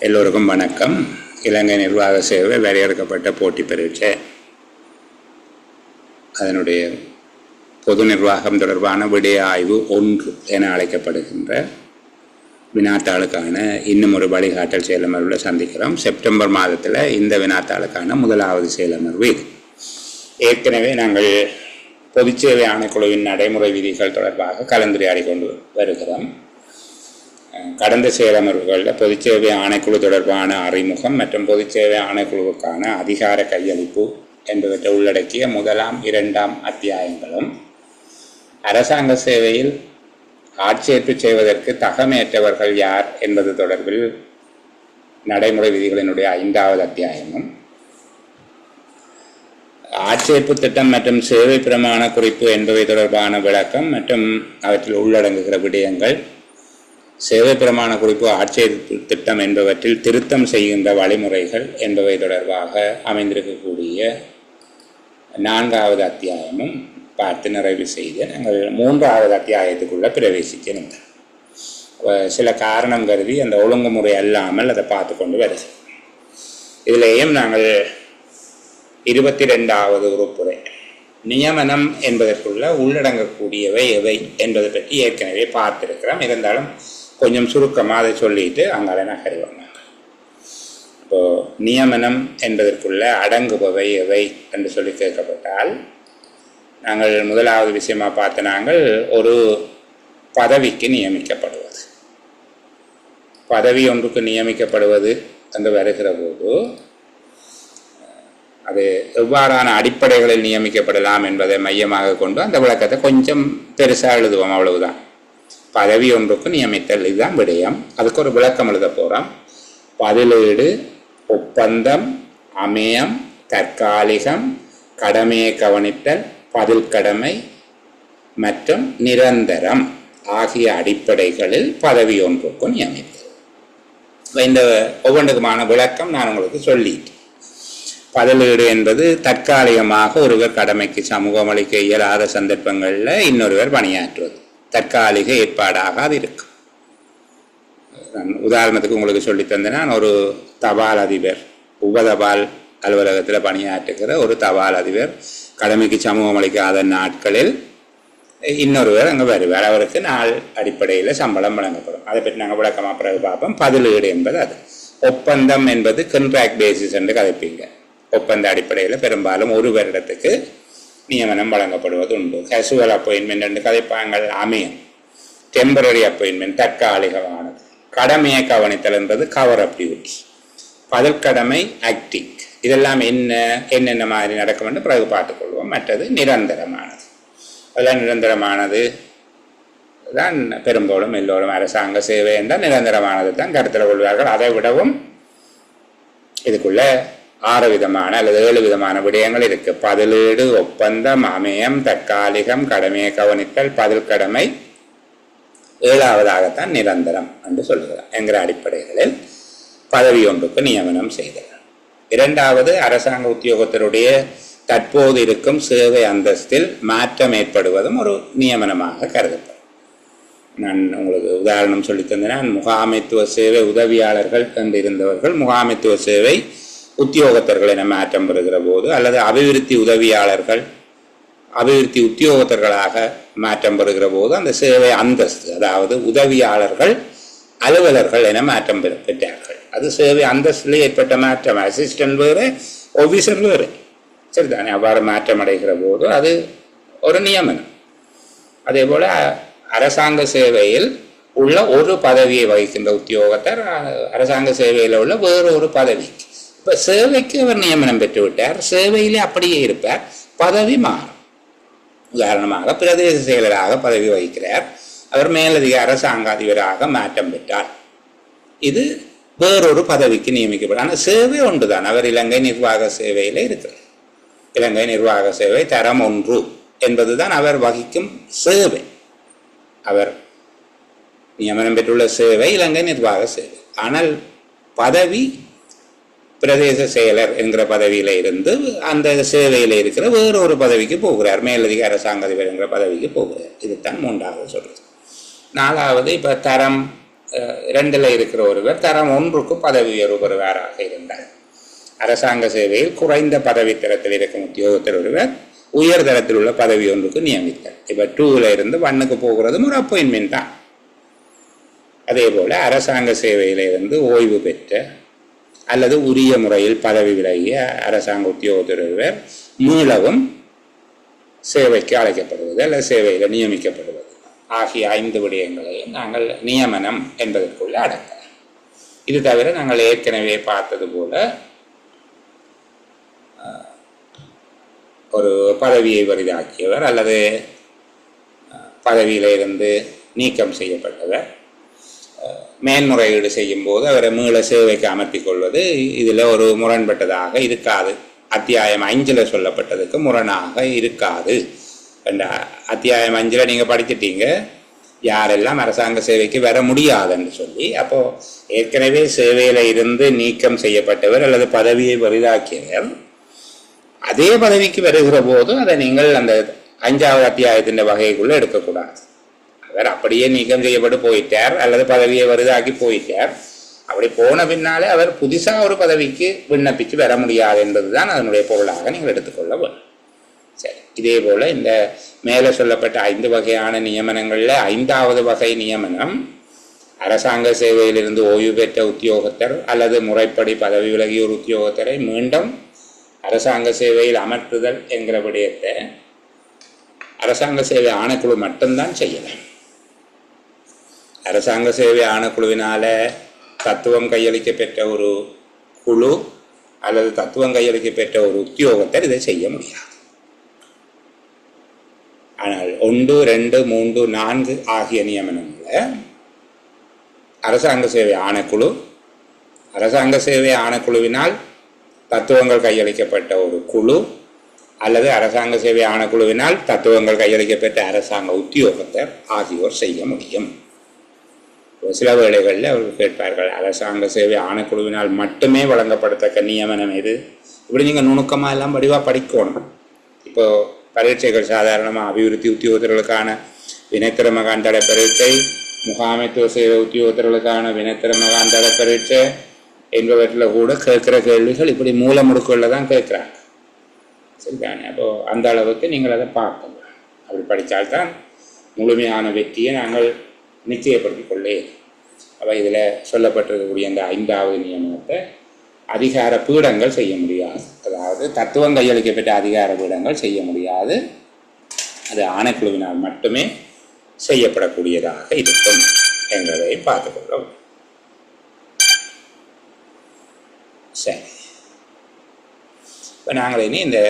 எல்லோருக்கும் வணக்கம். இலங்கை நிர்வாக சேவை வரையறுக்கப்பட்ட போட்டி பரீட்சை அதனுடைய பொது நிர்வாகம் தொடர்பான விடய ஆய்வு 1 என அழைக்கப்படுகின்ற வினாத்தாளுக்கான இன்னும் ஒரு வழிகாட்டல் செயலமர்வில் சந்திக்கிறோம். செப்டம்பர் மாதத்தில் இந்த வினாத்தாளுக்கான முதலாவது செயலமர்வு இது. ஏற்கனவே நாங்கள் பொதுச்சேவை ஆணைக்குழுவின் நடைமுறை விதிகள் தொடர்பாக கலந்துரையாடி கொண்டு வருகிறோம். கடந்த செயலமர்வுகளில் பொதுச்சேவை ஆணைக்குழு தொடர்பான அறிமுகம் மற்றும் பொதுச்சேவை ஆணைக்குழுவுக்கான அதிகார கையளிப்பு என்பவற்றை உள்ளடக்கிய 1, 2 அத்தியாயங்களும், அரசாங்க சேவையில் ஆட்சேர்ப்பு செய்வதற்கு தகமையற்றவர்கள் யார் என்பது தொடர்பில் நடைமுறை விதிகளினுடைய 5வது அத்தியாயமும், ஆட்சேர்ப்பு திட்டம் மற்றும் சேவை பிரமாண குறிப்பு என்பவை தொடர்பான விளக்கம் மற்றும் அவற்றில் உள்ளடங்குகிற விடயங்கள், சேவை பிரமாண குறிப்பு ஆட்சேர்ப்பு திட்டம் என்பவற்றில் திருத்தம் செய்கின்ற வழிமுறைகள் என்பவை தொடர்பாக அமைந்திருக்கக்கூடிய 4வது அத்தியாயமும் பார்த்து நிறைவு செய்து நாங்கள் 3வது அத்தியாயத்துக்குள்ளே பிரவேசிக்கணும். சில காரணம் கருதி அந்த ஒழுங்குமுறை அல்லாமல் அதை பார்த்து கொண்டு வருது. இதிலேயும் நாங்கள் 22வது உறுப்புரை நியமனம் என்பதற்குள்ள உள்ளடங்கக்கூடியவை எவை என்பதை பற்றி ஏற்கனவே பார்த்துருக்கிறோம். இருந்தாலும் கொஞ்சம் சுருக்கமாக அதை சொல்லிட்டு அங்கால நகருவாங்க. இப்போது நியமனம் என்பதற்குள்ள அடங்குபவை எவை என்று சொல்லி கேட்கப்பட்டால், நாங்கள் முதலாவது விஷயமாக பார்த்த நாங்கள் ஒரு பதவிக்கு நியமிக்கப்படுவது, பதவி ஒன்றுக்கு நியமிக்கப்படுவது என்று வருகிற போது அது எவ்வாறான அடிப்படைகளில் நியமிக்கப்படலாம் என்பதை மையமாக கொண்டு அந்த விளக்கத்தை கொஞ்சம் பெருசாக எழுதுவோம். அவ்வளவுதான். பதவி ஒன்றுக்கு நியமித்தல், இதுதான் விடயம். அதுக்கு ஒரு விளக்கம் எழுத போகிறோம். பதிலீடு, ஒப்பந்தம், அமையம், தற்காலிகம், கடமையை கவனித்தல், பதில் கடமை மற்றும் நிரந்தரம் ஆகிய அடிப்படைகளில் பதவி ஒன்றுக்கு நியமித்தல். இந்த ஒவ்வொன்றுக்குமான விளக்கம் நான் உங்களுக்கு சொல்லிட்டேன். பதிலீடு என்பது தற்காலிகமாக ஒருவர் கடமைக்கு சமூகம் அளிக்க இயலாத சந்தர்ப்பங்களில் இன்னொருவர் பணியாற்றுவது தற்காலிக ஏற்பாடாக அது இருக்கும். நான் உதாரணத்துக்கு உங்களுக்கு சொல்லி தந்தேன். நான் ஒரு தபால் அதிபர், உபதபால் அலுவலகத்தில் பணியாற்றுகிற ஒரு தபால் அதிபர் கடமைக்கு சமூகம் அளிக்காத நாட்களில் இன்னொருவர் அங்கே வருவார். அவருக்கு நாள் அடிப்படையில் சம்பளம் வழங்கப்படும். அதை பற்றி நாங்கள் விளக்கமாக பிறகு பார்ப்போம். பதிலீடு என்பது அது. ஒப்பந்தம் என்பது கண்ட்ராக்ட் பேசிஸ் என்று கதைப்பீங்க. ஒப்பந்த அடிப்படையில் பெரும்பாலும் ஒரு வருடத்துக்கு நியமனம் வழங்கப்படுவது உண்டு. கேசுவல் அப்பாயின்மெண்ட் என்று கதைப்பாங்கள். அமையம் டெம்பரரி அப்பாயின்மெண்ட், தற்காலிகமானது. கடமையை கவனித்தல் என்பது கவர் அப் டியூட்டி. பதில் கடமை ஆக்டிங். இதெல்லாம் என்னென்ன மாதிரி நடக்கும் என்று பிறகு பார்த்துக்கொள்வோம். மற்றது நிரந்தரமானது. அதெல்லாம் நிரந்தரமானது தான் பெரும்பாலும் எல்லோரும் அரசாங்க சேவை என்றால் நிரந்தரமானது தான் கருத்தில் கொள்வார்கள். அதை விடவும் இதுக்குள்ள 6 விதமான அல்லது 7 விதமான விடயங்கள் இருக்கு. பதிலீடு, ஒப்பந்தம், அமையம், தற்காலிகம், கடமையை கவனித்தல், பதில் கடமை, 7வதாகத்தான் நிரந்தரம் என்று சொல்லுகிறார். என்கிற அடிப்படைகளில் பதவி ஒன்றுக்கு நியமனம் செய்தல். 2வது, அரசாங்க உத்தியோகத்தருடைய தற்போது இருக்கும் சேவை அந்தஸ்தில் மாற்றம் ஏற்படுவதும் ஒரு நியமனமாக கருதப்படும். நான் உங்களுக்கு உதாரணம் சொல்லி தந்தேன். முகாமைத்துவ சேவை உதவியாளர்கள் என்றிருந்தவர்கள் முகாமைத்துவ சேவை உத்தியோகத்தர்கள் என மாற்றம் பெறுகிற போது, அல்லது அபிவிருத்தி உதவியாளர்கள் அபிவிருத்தி உத்தியோகத்தர்களாக மாற்றம் பெறுகிற போது அந்த சேவை அந்தஸ்து, அதாவது உதவியாளர்கள் அலுவலர்கள் என மாற்றம் பெற்றார்கள். அது சேவை அந்தஸ்தில் ஏற்பட்ட மாற்றம். அசிஸ்டன்ட் வேறு, ஆஃபீஸர் வேறு. சரிதானே? அவ்வாறு மாற்றம் அடைகிற போது அது ஒரு நியமனம். அதே போல அரசாங்க சேவையில் உள்ள ஒரு பதவியை வகிக்கின்ற உத்தியோகத்தர் அரசாங்க சேவையில் உள்ள வேறு ஒரு பதவிக்கு, இப்போ சேவைக்கு அவர் நியமனம் பெற்று விட்டார், சேவையிலே அப்படியே இருப்பார், பதவி மாறும். உதாரணமாக பிரதேச செயலராக பதவி வகிக்கிறார், அவர் மேலதிக அரசாங்க அதிபராக மாற்றம் பெற்றார். இது வேறொரு பதவிக்கு நியமிக்கப்படும். ஆனால் சேவை ஒன்றுதான். அவர் இலங்கை நிர்வாக சேவையில் இருக்கிறார். இலங்கை நிர்வாக சேவை தரம் 1 என்பதுதான் அவர் வகிக்கும் சேவை. அவர் நியமனம் பெற்றுள்ள சேவை இலங்கை நிர்வாக சேவை. ஆனால் பதவி பிரதேச செயலர் என்கிற பதவியில் இருந்து அந்த சேவையில் இருக்கிற வேறொரு பதவிக்கு போகிறார், மேலதிக அரசாங்க அதிபர் என்கிற பதவிக்கு போகிறார். இதுதான் 3வது சொல்றது. 4வது, இப்போ தரம் இரண்டில் இருக்கிற ஒருவர் தரம் ஒன்றுக்கு பதவி உயர்வு பெறுவாராக இருந்தார். அரசாங்க சேவையில் குறைந்த பதவி தரத்தில் இருக்கும் உத்தியோகத்தர் ஒருவர் உயர் தரத்தில் உள்ள பதவி ஒன்றுக்கு நியமித்தார். இப்போ 2ல் இருந்து 1க்கு போகிறதும் ஒரு அப்பாயின்மெண்ட் தான். அதே போல அரசாங்க சேவையில இருந்து ஓய்வு பெற்ற அல்லது உரிய முறையில் பதவி விலகிய அரசாங்க உத்தியோகத்தர் ஒருவர் மீளவும் சேவைக்கு அழைக்கப்படுவது அல்லது சேவையில் நியமிக்கப்படுவது ஆகிய 5 விடயங்களை நாங்கள் நியமனம் என்பதற்குள்ள அடக்கலாம். இது தவிர நாங்கள் ஏற்கனவே பார்த்தது போல ஒரு பதவியை வரிதாக்கியவர் அல்லது பதவியில இருந்து நீக்கம் செய்யப்பட்டவர் மேன்முறையீடு செய்யும் போது அவரை மீள சேவைக்கு அமர்த்தி கொள்வது இதில் ஒரு முரண்பட்டதாக இருக்காது. அத்தியாயம் 5ல் சொல்லப்பட்டதுக்கு முரணாக இருக்காது. அத்தியாயம் 5ல் நீங்கள் படிச்சிட்டீங்க யாரெல்லாம் அரசாங்க சேவைக்கு வர முடியாதுன்னு சொல்லி. அப்போ ஏற்கனவே சேவையில இருந்து நீக்கம் செய்யப்பட்டவர் அல்லது பதவியை வரிதாக்கியவர் அதே பதவிக்கு வருகிற போது அதை நீங்கள் அந்த 5வது அத்தியாயத்தின் வகைக்குள்ள எடுக்கக்கூடாது. அவர் அப்படியே நீக்கம் செய்யப்பட்டு போயிட்டார் அல்லது பதவியை வருதாக்கி போயிட்டார். அப்படி போன பின்னாலே அவர் புதுசா ஒரு பதவிக்கு விண்ணப்பிச்சு வர முடியாது என்பதுதான் அதனுடைய பொருளாக நீங்கள் எடுத்துக்கொள்ள வேண்டும். சரி, இதே போல இந்த மேலே சொல்லப்பட்ட 5 வகையான நியமனங்கள்ல 5வது வகை நியமனம் அரசாங்க சேவையிலிருந்து ஓய்வு பெற்ற உத்தியோகத்தர் அல்லது முறைப்படி பதவி விலகிய ஒரு உத்தியோகத்தரை மீண்டும் அரசாங்க சேவையில் அமர்த்துதல் என்கிற விடயத்தை அரசாங்க சேவை ஆணைக்குழு மட்டும்தான் செய்யலாம். அரசாங்க சேவை ஆணைக்குழுவினால தத்துவம் கையளிக்க பெற்ற ஒரு குழு அல்லது தத்துவம் கையளிக்க பெற்ற ஒரு உத்தியோகத்தர் இதை செய்ய முடியாது. ஆனால் 1, 2, 3, 4 ஆகிய நியமனங்களை அரசாங்க சேவை ஆணைக்குழு அரசாங்க சேவை ஆணைக்குழுவினால் தத்துவங்கள் கையளிக்கப்பட்ட ஒரு குழு அல்லது அரசாங்க சேவை ஆணைக்குழுவினால் தத்துவங்கள் கையளிக்கப்பட்ட அரசாங்க உத்தியோகத்தர் ஆகியோர் செய்ய முடியும். சில வேளைகளில் அவர்கள் கேட்பார்கள், அரசாங்க சேவை ஆணைக்குழுவினால் மட்டுமே வழங்கப்படத்தக்க நியமனம் எது? இப்படி நீங்கள் நுணுக்கமாக எல்லாம் வடிவாக படிக்கணும். இப்போ பரீட்சைகள் சாதாரணமாக அபிவிருத்தி உத்தியோகத்தர்களுக்கான வினைத்திறம காண்டட பரீட்சை, முகாமைத்துவ சேவை உத்தியோகத்தர்களுக்கான வினைத்திறம காண்டட பரீட்சை என்பவற்றில் கூட கேட்குற கேள்விகள் இப்படி மூல முடுக்குகளில் தான் கேட்குறாங்க. சரிதானே? அப்போது அந்த அளவுக்கு நீங்கள் அதை பார்க்கணும். அப்படி படித்தால்தான் முழுமையான வெற்றியை நாங்கள் நிச்சயப்படுத்திக் கொள்ளே. அப்போ இதில் சொல்லப்பட்டிருக்கக்கூடிய இந்த 5வது நியமனத்தை அதிகார பீடங்கள் செய்ய முடியாது. அதாவது தத்துவம் கையளிக்கப்பட்ட அதிகார பீடங்கள் செய்ய முடியாது. அது ஆணைக்குழுவினால் மட்டுமே செய்யப்படக்கூடியதாக இருக்கும் என்பதை பார்த்துக்கொள்ளும். சரி, இப்போ நாங்கள் இனி இந்த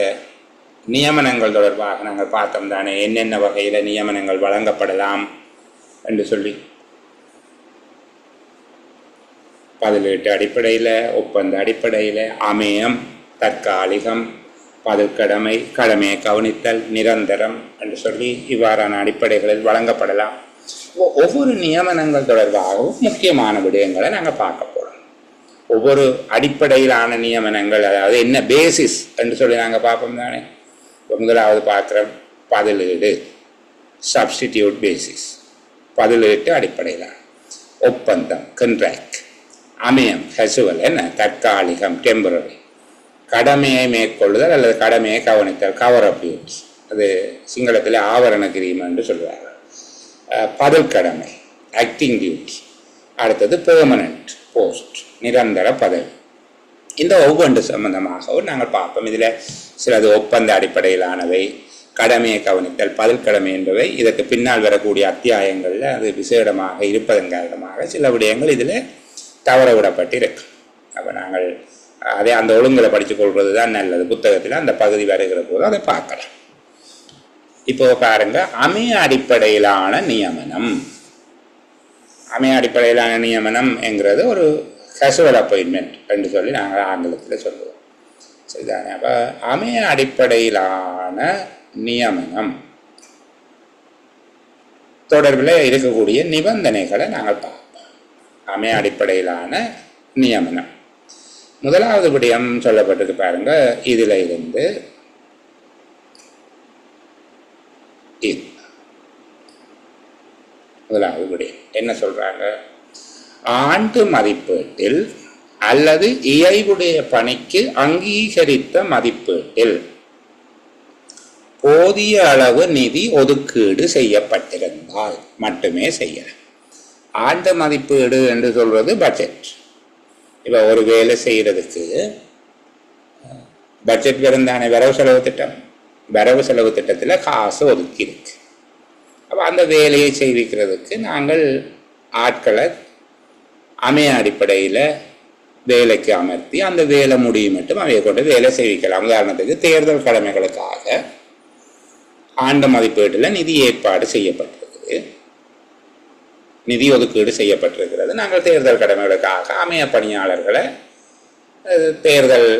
நியமனங்கள் தொடர்பாக நாங்கள் பார்த்தோம் தானே, என்னென்ன வகையில் நியமனங்கள் வழங்கப்படலாம் என்று சொல்லி. பதிலீட்டு அடிப்படையில், ஒப்பந்த அடிப்படையில், அமையம், தற்காலிகம், பதில்கடமை, கடமையை கவனித்தல், நிரந்தரம் என்று சொல்லி இவ்வாறான அடிப்படைகளில் வழங்கப்படலாம். ஒவ்வொரு நியமனங்கள் தொடர்பாகவும் முக்கியமான விடயங்களை நாங்கள் பார்க்க போகிறோம். ஒவ்வொரு அடிப்படையிலான நியமனங்கள், அதாவது என்ன பேசிஸ் என்று சொல்லி நாங்கள் பார்ப்போம் தானே. முதலாவது பார்க்குறோம் பதிலீடு, சப்ஸ்டிடியூட் பேசிஸ், பதிலீட்டு அடிப்படையிலான. ஒப்பந்தம், கண்ட்ராக்ட். அமையம், ஹெசுவல், என்ன தற்காலிகம், டெம்பரரி. கடமையை மேற்கொள்ளுதல் அல்லது கடமையை கவனித்தல், கவர் ஆஃப் டியூட்டிஸ், அது சிங்களத்தில் ஆவரண கிரீமம் என்று சொல்லுவாங்க. பதில் கடமை, ஆக்டிங் டியூட்டி. அடுத்தது பெர்மனன்ட் போஸ்ட், நிரந்தர பதவி. இந்த ஒவ்வொன்று சம்பந்தமாகவும் நாங்கள் பார்ப்போம். இதில் சிலது ஒப்பந்த அடிப்படையிலானவை, கடமையை கவனித்தல், பதில் கடமை என்பவை இதற்கு பின்னால் வரக்கூடிய அத்தியாயங்களில் அது விசேடமாக இருப்பதன் காரணமாக சில விடயங்கள் இதில் தவற விடப்பட்டிருக்கு. அப்போ நாங்கள் அதே அந்த ஒழுங்குகளை படித்துக் கொள்வது தான் நல்லது. புத்தகத்தில் அந்த பகுதி வருகிற போது அதை பார்க்கலாம். இப்போ பாருங்க, அமைய அடிப்படையிலான நியமனம். அமைய அடிப்படையிலான நியமனம் என்கிறது ஒரு கேஷுவல் அப்பாயின்மெண்ட் என்று சொல்லி நாங்கள் ஆங்கிலத்தில் சொல்லுவோம். சரிதானே? அப்போ அமைய அடிப்படையிலான நியமனம் தொடர்பில் இருக்கக்கூடிய நிபந்தனைகளை நாங்கள் பார்ப்போம். அமைய அடிப்படையிலான நியமனம் முதலாவது விடயம் சொல்லப்பட்டது பாருங்க. இதுல இருந்து முதலாவது விடயம் என்ன சொல்றாங்க? ஆண்டு மதிப்பீட்டில் அல்லது இயைவுடைய பணிக்கு அங்கீகரித்த மதிப்பீட்டில் போதிய அளவு நிதி ஒதுக்கீடு செய்யப்பட்டிருந்தால் மட்டுமே செய்யலாம். ஆண்டு மதிப்பீடு என்று சொல்றது பட்ஜெட். இப்போ ஒரு வேலை செய்யறதுக்கு பட்ஜெட் வருந்தானே, வரவு செலவு திட்டம். வரவு செலவு திட்டத்தில் காசு ஒதுக்கி இருக்கு. அப்போ அந்த வேலையை செய்விக்கிறதுக்கு நாங்கள் ஆட்களை அமைய அடிப்படையில் வேலைக்கு அமர்த்தி அந்த வேலை முடியும் மட்டும் அவையை கொண்டு வேலை செய்விக்கலாம். உதாரணத்துக்கு தேர்தல் கடமைகளுக்காக ஆண்டு மதிப்பீட்டில் நிதி ஏற்பாடு செய்யப்பட்டிருக்குது, நிதி ஒதுக்கீடு செய்யப்பட்டிருக்கிறது. நாங்கள் தேர்தல் கடமைகளுக்காக அமைய பணியாளர்களை தேர்தல்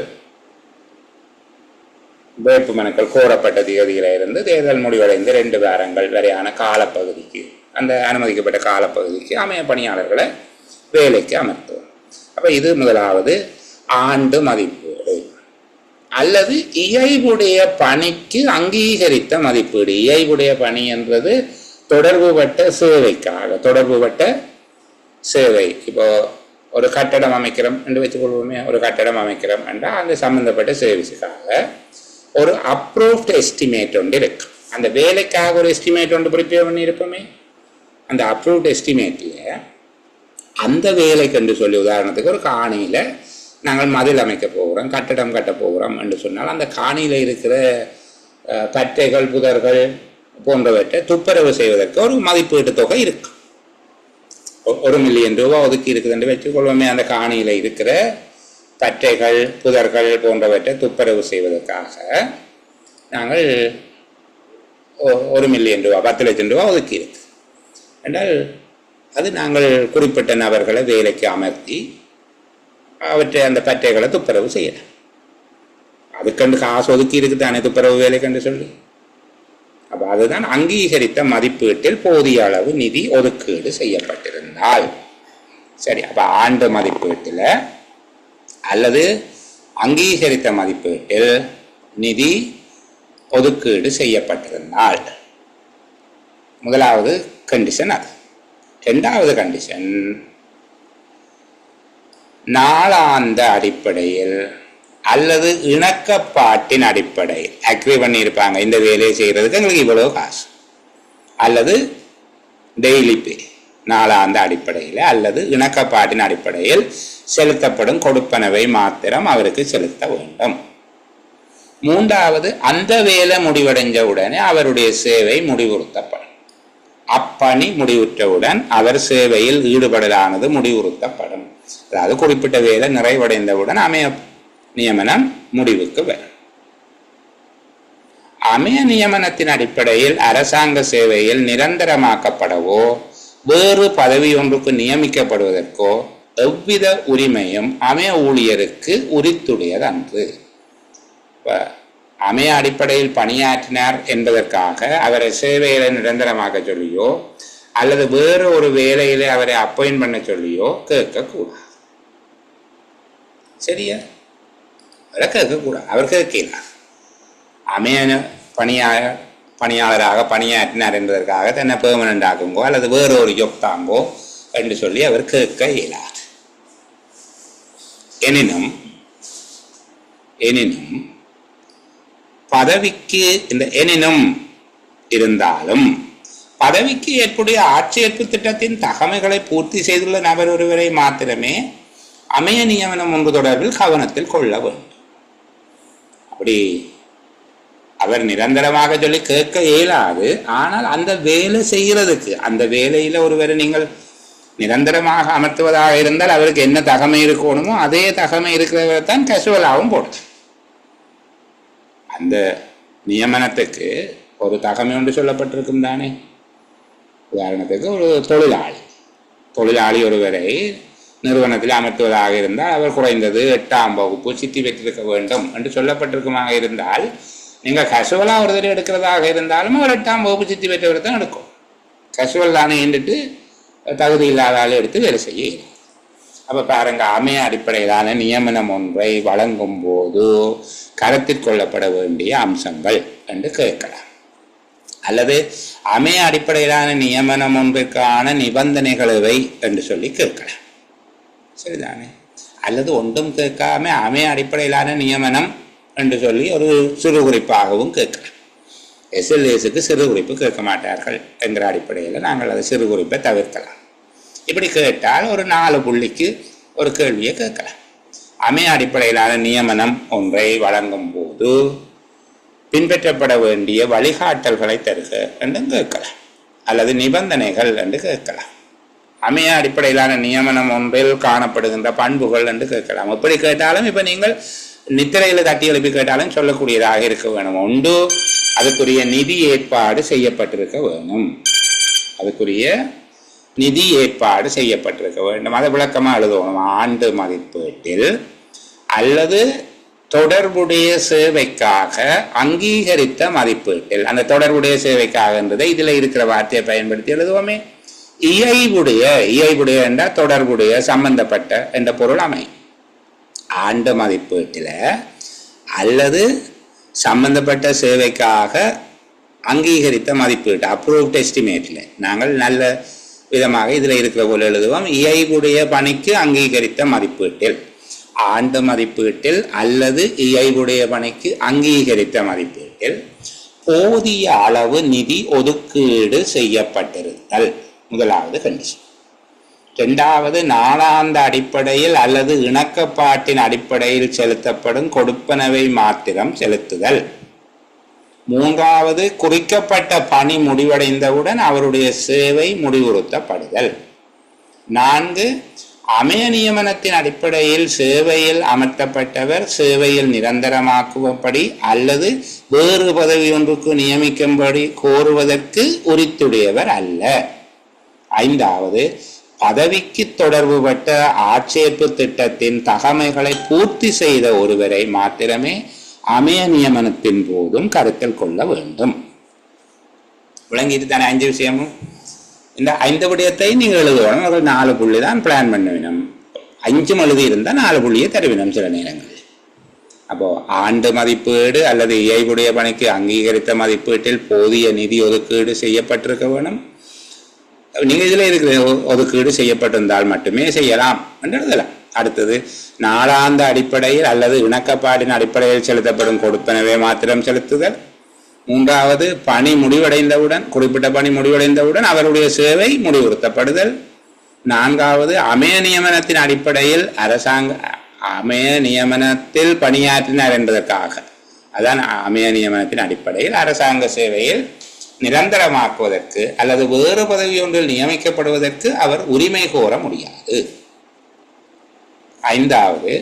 வேட்பு மனுக்கள் கோரப்பட்ட தேதியில இருந்து தேர்தல் முடிவடைந்து 2 வாரங்கள் வரையான காலப்பகுதிக்கு, அந்த அனுமதிக்கப்பட்ட காலப்பகுதிக்கு அமைய பணியாளர்களை வேலைக்கு அமர்த்துவோம். அப்போ இது முதலாவது ஆண்டு மதிப்பீடு. அல்லது இயைவுடைய பணிக்கு அங்கீகரித்த மதிப்பீடு. இயைவுடைய பணி என்றது தொடர்புபட்ட சேவைக்காக, தொடர்புபட்ட சேவை. இப்போ ஒரு கட்டடம் அமைக்கிறோம் என்று வச்சுக்கொள்வோமே, ஒரு கட்டடம் அமைக்கிறோம் என்றால் அந்த சம்பந்தப்பட்ட சர்வீஸுக்காக ஒரு அப்ரூவ்ட் எஸ்டிமேட் ஒன்று இருக்கு. அந்த வேலைக்காக ஒரு எஸ்டிமேட் ஒன்று ப்ரிப்பேர் பண்ணி இருப்போமே, அந்த அப்ரூவ்ட் எஸ்டிமேட்டில் அந்த வேலைக்கு என்று சொல்லி, உதாரணத்துக்கு ஒரு காணியில் நாங்கள் மதில் அமைக்க போகிறோம், கட்டடம் கட்ட போகிறோம் என்று சொன்னால் அந்த காணியில் இருக்கிற கட்டைகள் புதர்கள் போன்றவற்றை துப்புரவு செய்வதற்கு ஒரு மதிப்பீட்டு தொகை இருக்கு. 1 மில்லியன் ரூபா ஒதுக்கி இருக்குது என்று வச்சுக்கொள்வோமே. அந்த காணியில் இருக்கிற கட்டைகள் புதர்கள் போன்றவற்றை துப்புரவு செய்வதற்காக நாங்கள் 1 மில்லியன் ரூபா 10 லட்சம் ரூபா ஒதுக்கி இருக்கு என்றால் அது நாங்கள் குறிப்பிட்ட நபர்களை வேலைக்கு அமர்த்தி அவற்றை அந்த கட்டைகளை துப்புரவு செய்யலாம். அதுக்கண்டு காசு ஒதுக்கி இருக்குதானே துப்புரவு வேலைக்கண்டு சொல்லி. அப்போ அதுதான் அங்கீகரித்த மதிப்பீட்டில் போதிய அளவு நிதி ஒதுக்கீடு செய்யப்பட்டிருந்தால் சரி. அப்போ ஆண்டு மதிப்பீட்டில் அல்லது அங்கீகரித்த மதிப்பீட்டில் நிதி ஒதுக்கீடு செய்யப்பட்டிருந்தால் முதலாவது கண்டிஷன் அது. 2வது கண்டிஷன், நாளாந்த அடிப்படையில் அல்லது இணக்கப்பாட்டின் அடிப்படையில் அக்ரி பண்ணியிருப்பாங்க, இந்த வேலையை செய்கிறதுக்கு எங்களுக்கு இவ்வளவு காசு, அல்லது டெய்லி பே நாளாந்த அடிப்படையில் அல்லது இணக்கப்பாட்டின் அடிப்படையில் செலுத்தப்படும் கொடுப்பனவை மாத்திரம் அவருக்கு செலுத்த வேண்டும். 3வது, அந்த வேலை முடிவடைஞ்ச உடனே அவருடைய சேவை முடிவுறுத்தப்படும். அப்பணி முடிவுற்றவுடன் அவர் சேவையில் ஈடுபடலானது முடிவுறுத்தப்படும். அதாவது குறிப்பிட்ட வேலை நிறைவடைந்தவுடன் அமைய நியமனம் முடிவுக்கு வரும். அமைய நியமனத்தின் அடிப்படையில் அரசாங்க சேவையில் நிரந்தரமாக்கப்படவோ வேறு பதவி ஒன்றுக்கு நியமிக்கப்படுவதற்கோ எவ்வித உரிமையும் அமைய ஊழியருக்கு உரித்துடையதன்று. அமைய அடிப்படையில் பணியாற்றினார் என்பதற்காக அவரை சேவையில நிரந்தரமாக்க சொல்லியோ அல்லது வேறு ஒரு வேலையில அவரை அப்பாயின்ட் பண்ண சொல்லியோ கேட்கக்கூடாது. சரியா? அவரை கேட்கக்கூடாது, அவர் கேட்கலாம். அமைய பணியாளராக பணியாற்றினார் என்பதற்காக தன்னை பெர்மனண்ட் ஆகுங்கோ அல்லது வேறு ஒரு ஜொப் தாங்கோ என்று சொல்லி அவர் கேட்க இயலாது. எனினும் பதவிக்கு இந்த எனினும் இருந்தாலும் பதவிக்கு ஏற்புடைய ஆட்சேர்ப்பு திட்டத்தின் தகமைகளை பூர்த்தி செய்துள்ள நபர் ஒருவரை மாத்திரமே அமைய நியமனம் ஒன்று தொடர்பில் கவனத்தில் கொள்ள வேண்டும். அப்படி அவர் நிரந்தரமாக சொல்லி கேட்க இயலாது. ஆனால் அந்த வேலை செய்கிறதுக்கு, அந்த வேலையில ஒருவரை நீங்கள் நிரந்தரமாக அமர்த்துவதாக இருந்தால் அவருக்கு என்ன தகமை இருக்கணுமோ அதே தகமை இருக்கிறவரை தான் கேசுவலாகவும் போடுது. அந்த நியமனத்துக்கு ஒரு தகமை ஒன்று சொல்லப்பட்டிருக்கும் தானே. உதாரணத்துக்கு ஒரு தொழிலாளி ஒருவரை நிறுவனத்தில் அமர்த்துவதாக இருந்தால் அவர் குறைந்தது 8ஆம் வகுப்பு சித்தி பெற்றிருக்க வேண்டும் என்று சொல்லப்பட்டிருக்குமாக இருந்தால் நீங்கள் கசுவலாக ஒரு தடவை எடுக்கிறதாக இருந்தாலும் அவர் 8ஆம் வகுப்பு சித்தி பெற்றவரை தான் எடுக்கும். கசுவல் தானே என்றுட்டு தகுதி இல்லாத ஆள் எடுத்து வேலை செய்ய. அப்போ பாருங்க, அமைய அடிப்படையிலான நியமனம் ஒன்றை வழங்கும் போது கருத்தில் கொள்ளப்பட வேண்டிய அம்சங்கள் என்று கேட்கலாம். அல்லது அமைய அடிப்படையிலான நியமனம் ஒன்றிற்கான நிபந்தனைகள் எவை என்று சொல்லி கேட்கலாம். சரிதானே? அல்லது ஒன்றும் கேட்காம அமைய அடிப்படையிலான நியமனம் என்று சொல்லி ஒரு சிறு குறிப்பாகவும் கேட்கலாம். SLAஸுக்கு சிறு குறிப்பு கேட்க மாட்டார்கள் என்கிற அடிப்படையில் நாங்கள் அதை சிறு குறிப்பை தவிர்க்கலாம். இப்படி கேட்டால் ஒரு 4 புள்ளிக்கு ஒரு கேள்வியை கேட்கலாம். அமைய அடிப்படையிலான நியமனம் ஒன்றை வழங்கும் போது பின்பற்றப்பட வேண்டிய வழிகாட்டல்களை தருக என்று கேட்கலாம், அல்லது நிபந்தனைகள் என்று கேட்கலாம். அமைய அடிப்படையிலான நியமனம் ஒன்றில் காணப்படுகின்ற பண்புகள் என்று கேட்கலாம். எப்படி கேட்டாலும் இப்போ நீங்கள் நித்திரையில் தட்டி எழுப்பி கேட்டாலும் சொல்லக்கூடியதாக இருக்க வேணும். ஒன்று, அதுக்குரிய நிதி ஏற்பாடு செய்யப்பட்டிருக்க வேணும். அதுக்குரிய நிதி ஏற்பாடு செய்யப்பட்டிருக்க வேண்டும். அதை விளக்கமாக எழுதணும். ஆண்டு மதிப்பீட்டில் அல்லது தொடர்புடைய சேவைக்காக அங்கீகரித்த மதிப்பீட்டில், அந்த தொடர்புடைய சேவைக்காகன்றதை இதில் இருக்கிற வார்த்தையை பயன்படுத்தி எழுதுவோமே. இயைபுடைய என்றால் தொடர்புடைய, சம்பந்தப்பட்ட என்ற பொருள் அமையும். ஆண்டு மதிப்பீட்டில் அல்லது சம்பந்தப்பட்ட சேவைக்காக அங்கீகரித்த மதிப்பீட்டு, அப்ரூவ்ட் எஸ்டிமேட்டில் நாங்கள் நல்ல விதமாக இதில் இருக்கிற போல எழுதுவோம். இயைபுடைய பணிக்கு அங்கீகரித்த மதிப்பீட்டில், ஆண்டு மதிப்பீட்டில் அல்லது இயைபுடைய பணிக்கு அங்கீகரித்த மதிப்பீட்டில் போதிய அளவு நிதி ஒதுக்கீடு செய்யப்பட்டிருத்தல் முதலாவது கண்டிஷன். 2வது, நாளாந்த அடிப்படையில் அல்லது இணக்கப்பாட்டின் அடிப்படையில் செலுத்தப்படும் கொடுப்பனவை மாத்திரம் செலுத்துதல். 3வது, குறிக்கப்பட்ட பணி முடிவடைந்தவுடன் அவருடைய சேவை முடிவுறுத்தப்படுதல். 4, அமைய நியமனத்தின் அடிப்படையில் சேவையில் அமர்த்தப்பட்டவர் சேவையில் நிரந்தரமாக்கும்படி அல்லது வேறு பதவி ஒன்றுக்கு நியமிக்கும்படி கோருவதற்கு உரித்துடையவர் அல்ல. 5வது, பதவிக்கு தொடர்புபட்ட ஆட்சேர்ப்பு திட்டத்தின் தகமைகளை பூர்த்தி செய்த ஒருவரை மாத்திரமே அமைய நியமனத்தின் போதும் கருத்தில் கொள்ள வேண்டும். விளங்கிட்டு தானே 5 விஷயமும்? இந்த 5 விடயத்தை நீங்கள் எழுதணும். ஒரு 4 புள்ளி தான் பிளான் பண்ணுவினம். 5 எழுதி இருந்தால் 4 புள்ளியை தருவினம் சில நேரங்களில். அப்போ ஆண்டு மதிப்பீடு அல்லது இயைபுடைய பணிக்கு அங்கீகரித்த மதிப்பீட்டில் போதிய நிதி ஒதுக்கீடு செய்யப்பட்டிருக்க வேணும். நீங்கள் இதில் இருக்கிற ஒதுக்கீடு செய்யப்பட்டிருந்தால் மட்டுமே செய்யலாம் என்று எழுதலாம். அடுத்தது, நாளாந்த அடிப்படையில் அல்லது இணக்கப்பாட்டின் அடிப்படையில் செலுத்தப்படும் கொடுப்பனவே மாத்திரம் செலுத்துதல். 3வது, பணி முடிவடைந்தவுடன், குறிப்பிட்ட பணி முடிவடைந்தவுடன் அவருடைய சேவை முடிவுறுத்தப்படுதல். 4வது, அமைய நியமனத்தின் அடிப்படையில் அமைய நியமனத்தில் பணியாற்றினார் என்பதற்காக, அதான் அமைய நியமனத்தின் அடிப்படையில் அரசாங்க சேவையில் நிரந்தரமாக்குவதற்கு அல்லது வேறு பதவி ஒன்றில் நியமிக்கப்படுவதற்கு அவர் உரிமை கோர முடியாது. 5வது,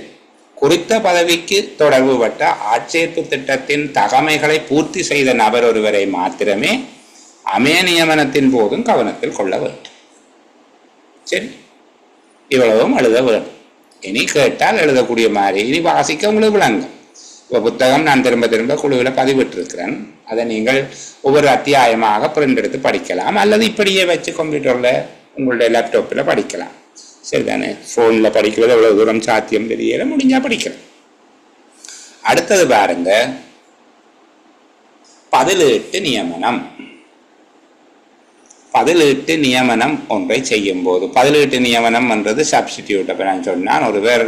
குறித்த பதவிக்கு தொடர்புபட்ட ஆட்சேர்ப்பு திட்டத்தின் தகமைகளை பூர்த்தி செய்த நபர் ஒருவரை மாத்திரமே அமைய நியமனத்தின் போதும் கவனத்தில் கொள்ள வேண்டும். சரி, இவ்வளவும் எழுத வேண்டும். இனி கேட்டால் எழுதக்கூடிய மாதிரி இனி வாசிக்க உங்களுக்கு விளங்கும். இப்போ புத்தகம் நான் திரும்ப திரும்ப குழுவில் பதிவிட்டிருக்கிறேன். அதை நீங்கள் ஒவ்வொரு அத்தியாயமாக பிரிண்ட் எடுத்து படிக்கலாம், அல்லது இப்படியே வச்சு கம்ப்யூட்டரில் உங்களுடைய லேப்டாப்பில் படிக்கலாம். சரிதானே? ஃபோனில் படிக்கிறது எவ்வளோ தூரம் சாத்தியம் தெரியல, முடிஞ்சால் படிக்கலாம். அடுத்தது பாருங்க, பதிலீட்டு நியமனம். பதிலீட்டு நியமனம் ஒன்றை செய்யும் போது, பதிலீட்டு நியமனம் என்றது சப்ஸ்டிடியூட். அப்போ நான் சொன்னான், ஒருவர்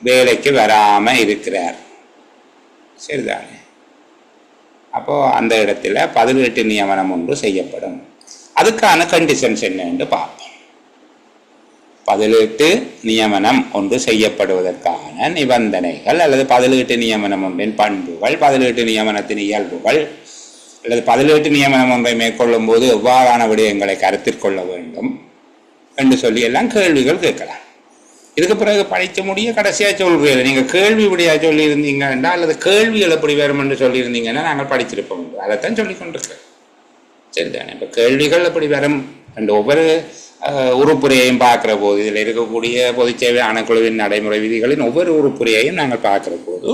வேலைக்கு வராமல் இருக்கிறார். சரிதானே? அப்போது அந்த இடத்துல பதிலீட்டு நியமனம் ஒன்று செய்யப்படும். அதுக்கான கண்டிஷன்ஸ் என்னன்னு பார்ப்போம். பதிலீட்டு நியமனம் ஒன்று செய்யப்படுவதற்கான நிபந்தனைகள் அல்லது பதிலீட்டு நியமனம் ஒன்றின் பண்புகள், பதிலீட்டு நியமனத்தின் இயல்புகள், அல்லது பதிலீட்டு நியமனம் ஒன்றை மேற்கொள்ளும் போது எவ்வாறான விடயங்களை கருத்தில் கொள்ள வேண்டும் என்று சொல்லி எல்லாம் கேள்விகள் கேட்கலாம். இதுக்கு பிறகு படிக்க முடிய கடைசியாக சொல்கிறீர்கள். நீங்கள் கேள்வி விடையா சொல்லியிருந்தீங்கன்னா அல்லது கேள்விகள் எப்படி வேறும் என்று சொல்லியிருந்தீங்கன்னா நாங்கள் படிச்சிருப்போம். அதைத்தான் சொல்லி கொண்டிருக்கிறேன். சரிதானே? இப்போ கேள்விகள் எப்படி வரும் என்ற ஒவ்வொரு உறுப்புரையையும் பார்க்குற போது, இதில் இருக்கக்கூடிய பொதுச்சேவை ஆணைக்குழுவின் நடைமுறை விதிகளின் ஒவ்வொரு உறுப்புரையையும் நாங்கள் பார்க்குற போது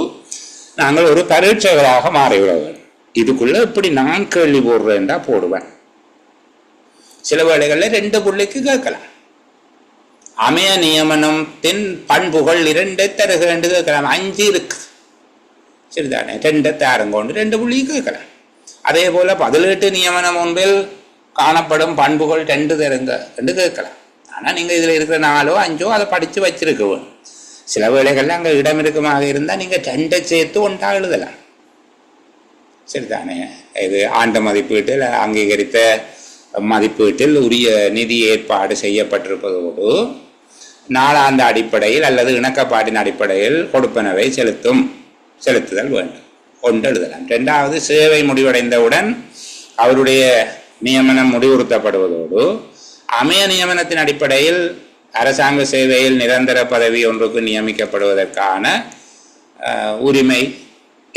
நாங்கள் ஒரு பரீட்சகராக மாறிவிட வேண்டும். இதுக்குள்ளே இப்படி நான் கேள்வி போடுறேன்டா போடுவேன். சில வேளைகளில் 2 புள்ளிக்கு கேட்கலாம். அமைய நியமனத்தின் பண்புகள் 2 தருக என்று கேட்கலாம். 5 இருக்கு. சரிதானே? 2 தாரங்கொண்டு 2 புள்ளி கேட்கலாம். அதே போல பதிலீட்டு நியமனம் ஒன்றில் காணப்படும் பண்புகள் 2 தருங்க என்று கேட்கலாம். ஆனால் நீங்கள் இதில் இருக்கிற 4 5 அதை படித்து வச்சிருக்க வேணும். சில வேளைகளில் அங்கே இடம் இருக்குமாக இருந்தால் நீங்கள் 2 சேர்த்து ஒன்றா எழுதலாம். சரிதானே? இது ஆண்ட மதிப்பீட்டில் அங்கீகரித்த மதிப்பீட்டில் உரிய நிதி ஏற்பாடு செய்யப்பட்டிருப்பதோடு நாளாந்த அடிப்படையில் அல்லது இணக்கப்பாட்டின் அடிப்படையில் கொடுப்பனவை செலுத்துதல் வேண்டும். ஒன்று எழுதலாம். 2வது, சேவை முடிவடைந்தவுடன் அவருடைய நியமனம் முடிவுறுத்தப்படுவதோடு அமைய நியமனத்தின் அடிப்படையில் அரசாங்க சேவையில் நிரந்தர பதவி ஒன்றுக்கு நியமிக்கப்படுவதற்கான உரிமை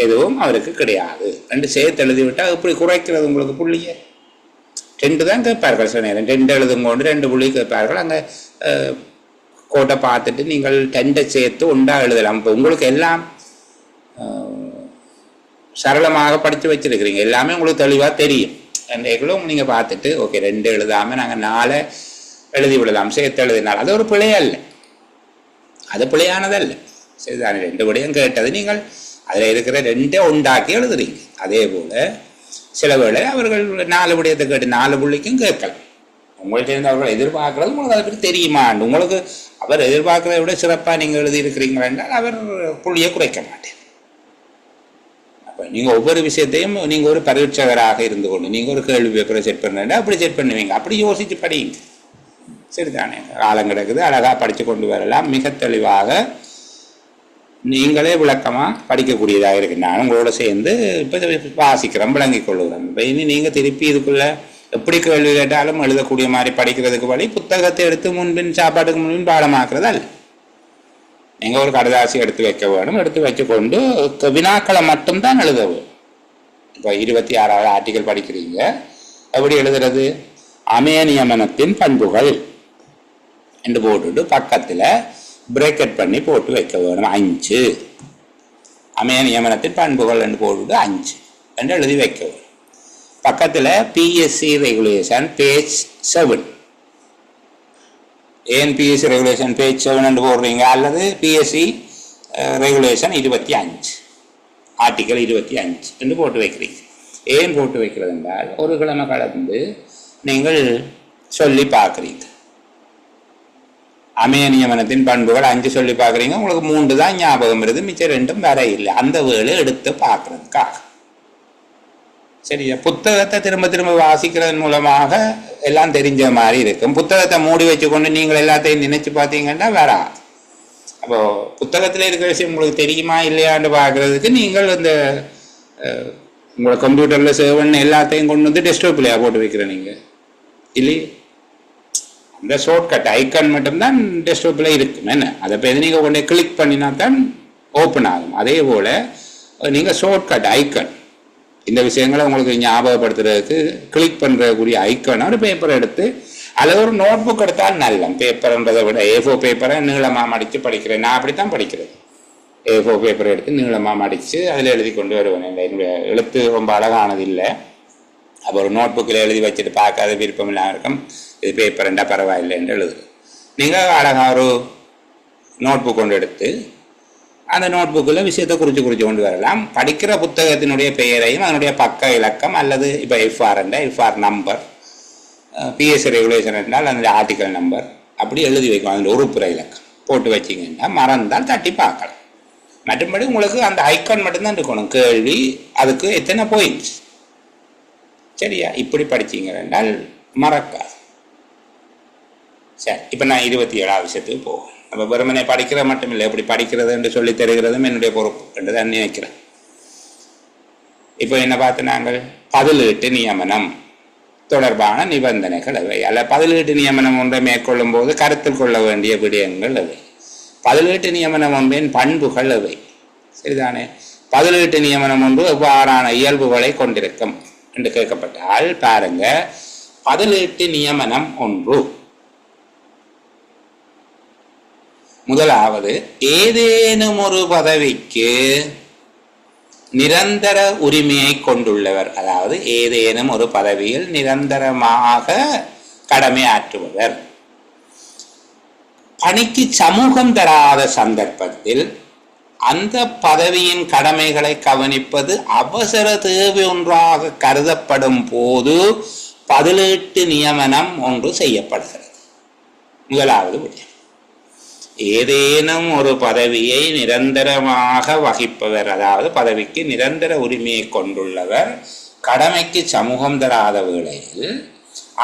எதுவும் அவருக்கு கிடையாது. 2 சேர்த்து எழுதிவிட்டால் எப்படி குறைக்கிறது உங்களுக்கு புள்ளியை? 2 தான் கேட்பார்கள். சில நேரம் 2 எழுதும் கொண்டு 2 புள்ளி கேட்பார்கள். அங்கே கோட்டை பார்த்துட்டு நீங்கள் 2 சேர்த்து ஒன்றா எழுதலாம். இப்போ உங்களுக்கு எல்லாம் சரளமாக படித்து வச்சிருக்கிறீங்க, எல்லாமே உங்களுக்கு தெளிவாக தெரியும். ரெண்டைகளும் நீங்கள் பார்த்துட்டு ஓகே 2 எழுதாமல் நாங்கள் 4 எழுதி விடலாம், சேர்த்து எழுதினால் அது ஒரு பிழை அல்ல, அது பிழையானதல்ல. சரிதானே? 2 விடயம் கேட்டது நீங்கள் அதில் இருக்கிற 2 உண்டாக்கி எழுதுறீங்க. அதே போல் சில வேளை அவர்கள் 4 விடயத்தை கேட்டு 4 புள்ளிக்கும் கேட்கலாம். உங்கள்கிட்ட இருந்து அவர்கள் எதிர்பார்க்கறது உங்களுக்கு அதை பற்றி தெரியுமா? உங்களுக்கு அவர் எதிர்பார்க்கறதை விட சிறப்பாக நீங்கள் எழுதியிருக்கிறீங்களா என்றால் அவர் புள்ளியை குறைக்க மாட்டேன். அப்போ நீங்கள் ஒவ்வொரு விஷயத்தையும் நீங்கள் ஒரு பரீட்சகராக இருந்து கொண்டு நீங்கள் ஒரு கேள்வி பேப்பரை செட் பண்ணுறேன்னா அப்படி செட் பண்ணுவீங்க, அப்படி யோசித்து படிங்க. சரிதானே? காலம் கிடக்குது, அழகாக படித்து கொண்டு வரலாம். மிக தெளிவாக நீங்களே விளக்கமாக படிக்கக்கூடியதாக இருக்கு. நான் உங்களோட சேர்ந்து இப்போ வாசிக்கிறோம், விளங்கி கொள்ளுகிறோம். இப்போ இனி நீங்கள் திருப்பி இதுக்குள்ளே எப்படி கேள்வி கேட்டாலும் எழுதக்கூடிய மாதிரி படிக்கிறதுக்கு வழி புத்தகத்தை எடுத்து முன்பின் சாப்பாட்டுக்கு முன்பின் பாடமாக்குறது அல்ல. நீங்கள் ஒரு கடதாசி எடுத்து வைக்க வேணும். எடுத்து வச்சுக்கொண்டு வினாக்களை மட்டும்தான் எழுத வேணும். இப்போ 26வது ஆர்டிக்கல் படிக்கிறீங்க, எப்படி எழுதுறது? அமைய நியமனத்தின் பண்புகள் என்று போட்டுட்டு பக்கத்தில் பிரேக்கெட் பண்ணி போட்டு வைக்க வேணும். 5 அமைய நியமனத்தின் பண்புகள் என்று போட்டுட்டு 5 என்று எழுதி வைக்க வேணும். பக்கத்தில் பிஎஸ்சி ரெகுலேஷன் பேஜ் 7. ஏன் பிஎஸ்சி ரெகுலேஷன் பேஜ் 7 என்று போடுறீங்க? அல்லது பிஎஸ்சி ரெகுலேஷன் 25 ஆர்டிக்கல் 25 என்று போட்டு வைக்கிறீங்க. ஏன் போட்டு வைக்கிறது என்றால் ஒரு கிழமை கடந்து நீங்கள் சொல்லி பார்க்குறீங்க. அமைய நியமனத்தின் பண்புகள் 5 சொல்லி பார்க்குறீங்க, உங்களுக்கு 3 தான் ஞாபகம் வருது, மிச்சம் 2 வர இல்லை. அந்த வேலை எடுத்து பார்க்குறதுக்காக. சரியா? புத்தகத்தை திரும்ப திரும்ப வாசிக்கிறதன் மூலமாக எல்லாம் தெரிஞ்ச மாதிரி இருக்கும். புத்தகத்தை மூடி வச்சுக்கொண்டு நீங்கள் எல்லாத்தையும் நினைச்சு பார்த்தீங்கன்னா வரா. அப்போ புத்தகத்தில் இருக்கிற விஷயம் உங்களுக்கு தெரியுமா இல்லையான்னு பார்க்கறதுக்கு நீங்கள் இந்த உங்களோட கம்ப்யூட்டரில் சேவ் பண்ண எல்லாத்தையும் கொண்டு வந்து டெஸ்க்டாப்லையா போட்டு வைக்கிறேன் நீங்கள் இல்லையே? அந்த ஷார்ட்கட் ஐக்கான் மட்டும்தான் டெஸ்க்டாப்பில் இருக்கும். என்ன அதை இப்போ எது நீங்கள் கொண்டு கிளிக் பண்ணினா தான் ஓப்பன் ஆகும். அதே போல் நீங்கள் ஷார்ட்கட் ஐக்கான் இந்த விஷயங்களை உங்களுக்கு ஞாபகப்படுத்துறதுக்கு கிளிக் பண்ணுறக்கூடிய ஐக்கான ஒரு பேப்பர் எடுத்து அல்லது ஒரு நோட் புக் எடுத்தால் நல்ல. பேப்பர்ன்றதை விட A4 பேப்பரை நீளமாக மடித்து படிக்கிறேன். நான் அப்படித்தான் படிக்கிறது. A4 பேப்பரை எடுத்து நீளமாக மடித்து அதில் எழுதி கொண்டு வருவேன். என்னுடைய எழுத்து ரொம்ப அழகானது இல்லை. அப்போ ஒரு நோட் புக்கில் எழுதி வச்சுட்டு பார்க்காத விருப்பம் இல்லாமல் இருக்கும். இது பேப்பர்ண்டா பரவாயில்லை என்று எழுதுது. நீங்கள் அழகாக ஒரு நோட் புக் கொண்டு எடுத்து அந்த நோட் புக்கில் விஷயத்தை குறித்து கொண்டு வரலாம். படிக்கிற புத்தகத்தினுடைய பெயரையும் அதனுடைய பக்க இலக்கம் அல்லது இப்போ எஃப்ஆர் நம்பர், பிஎஸ்சி ரெகுலேஷன் என்றால் அதனுடைய ஆர்டிக்கல் நம்பர் அப்படி எழுதி வைக்கும். அதில் உறுப்புரை இலக்கம் போட்டு வச்சிங்கன்னா மறந்தால் தட்டி பார்க்கலாம். மற்றபடி உங்களுக்கு அந்த ஐக்கான் மட்டும்தான் இருக்கணும். கேள்வி அதுக்கு எத்தனை பாயிண்ட்ஸ். சரியா? இப்படி படிச்சிங்க என்றால் மறக்காது. சரி, இப்போ நான் 27வது விஷயத்துக்கு போவேன். நம்ம வெறுமனை படிக்கிற மட்டும் இல்லை, எப்படி படிக்கிறது என்று சொல்லி தருகிறதும் என்னுடைய பொறுப்பு என்று தான் நினைக்கிறேன். இப்போ என்ன பார்த்து நாங்கள் பதிலீட்டு நியமனம் தொடர்பான நிபந்தனைகள் அவை அல்ல. பதிலீட்டு நியமனம் ஒன்றை மேற்கொள்ளும் போது கருத்தில் கொள்ள வேண்டிய விடயங்கள் அவை. பதிலீட்டு நியமனம் ஒன்றின் பண்புகள் அவை. சரிதானே? பதிலீட்டு நியமனம் ஒன்று எவ்வாறான இயல்புகளை கொண்டிருக்கும் என்று கேட்கப்பட்டால் பாருங்க, பதிலீட்டு நியமனம் ஒன்று முதலாவது ஏதேனும் ஒரு பதவிக்கு நிரந்தர உரிமையை கொண்டுள்ளவர், அதாவது ஏதேனும் ஒரு பதவியில் நிரந்தரமாக கடமையாற்றுபவர். பணிக்கு சமூகம் தராத சந்தர்ப்பத்தில் அந்த பதவியின் கடமைகளை கவனிப்பது அவசர தேவை ஒன்றாக கருதப்படும் போது பதிலீட்டு நியமனம் ஒன்று செய்யப்படுகிறது. முதலாவது விடயம். ஏதேனும் ஒரு பதவியை நிரந்தரமாக வகிப்பவர், அதாவது பதவிக்கு நிரந்தர உரிமையை கொண்டுள்ளவர் கடமைக்கு சமூகம் தராத வேளையில்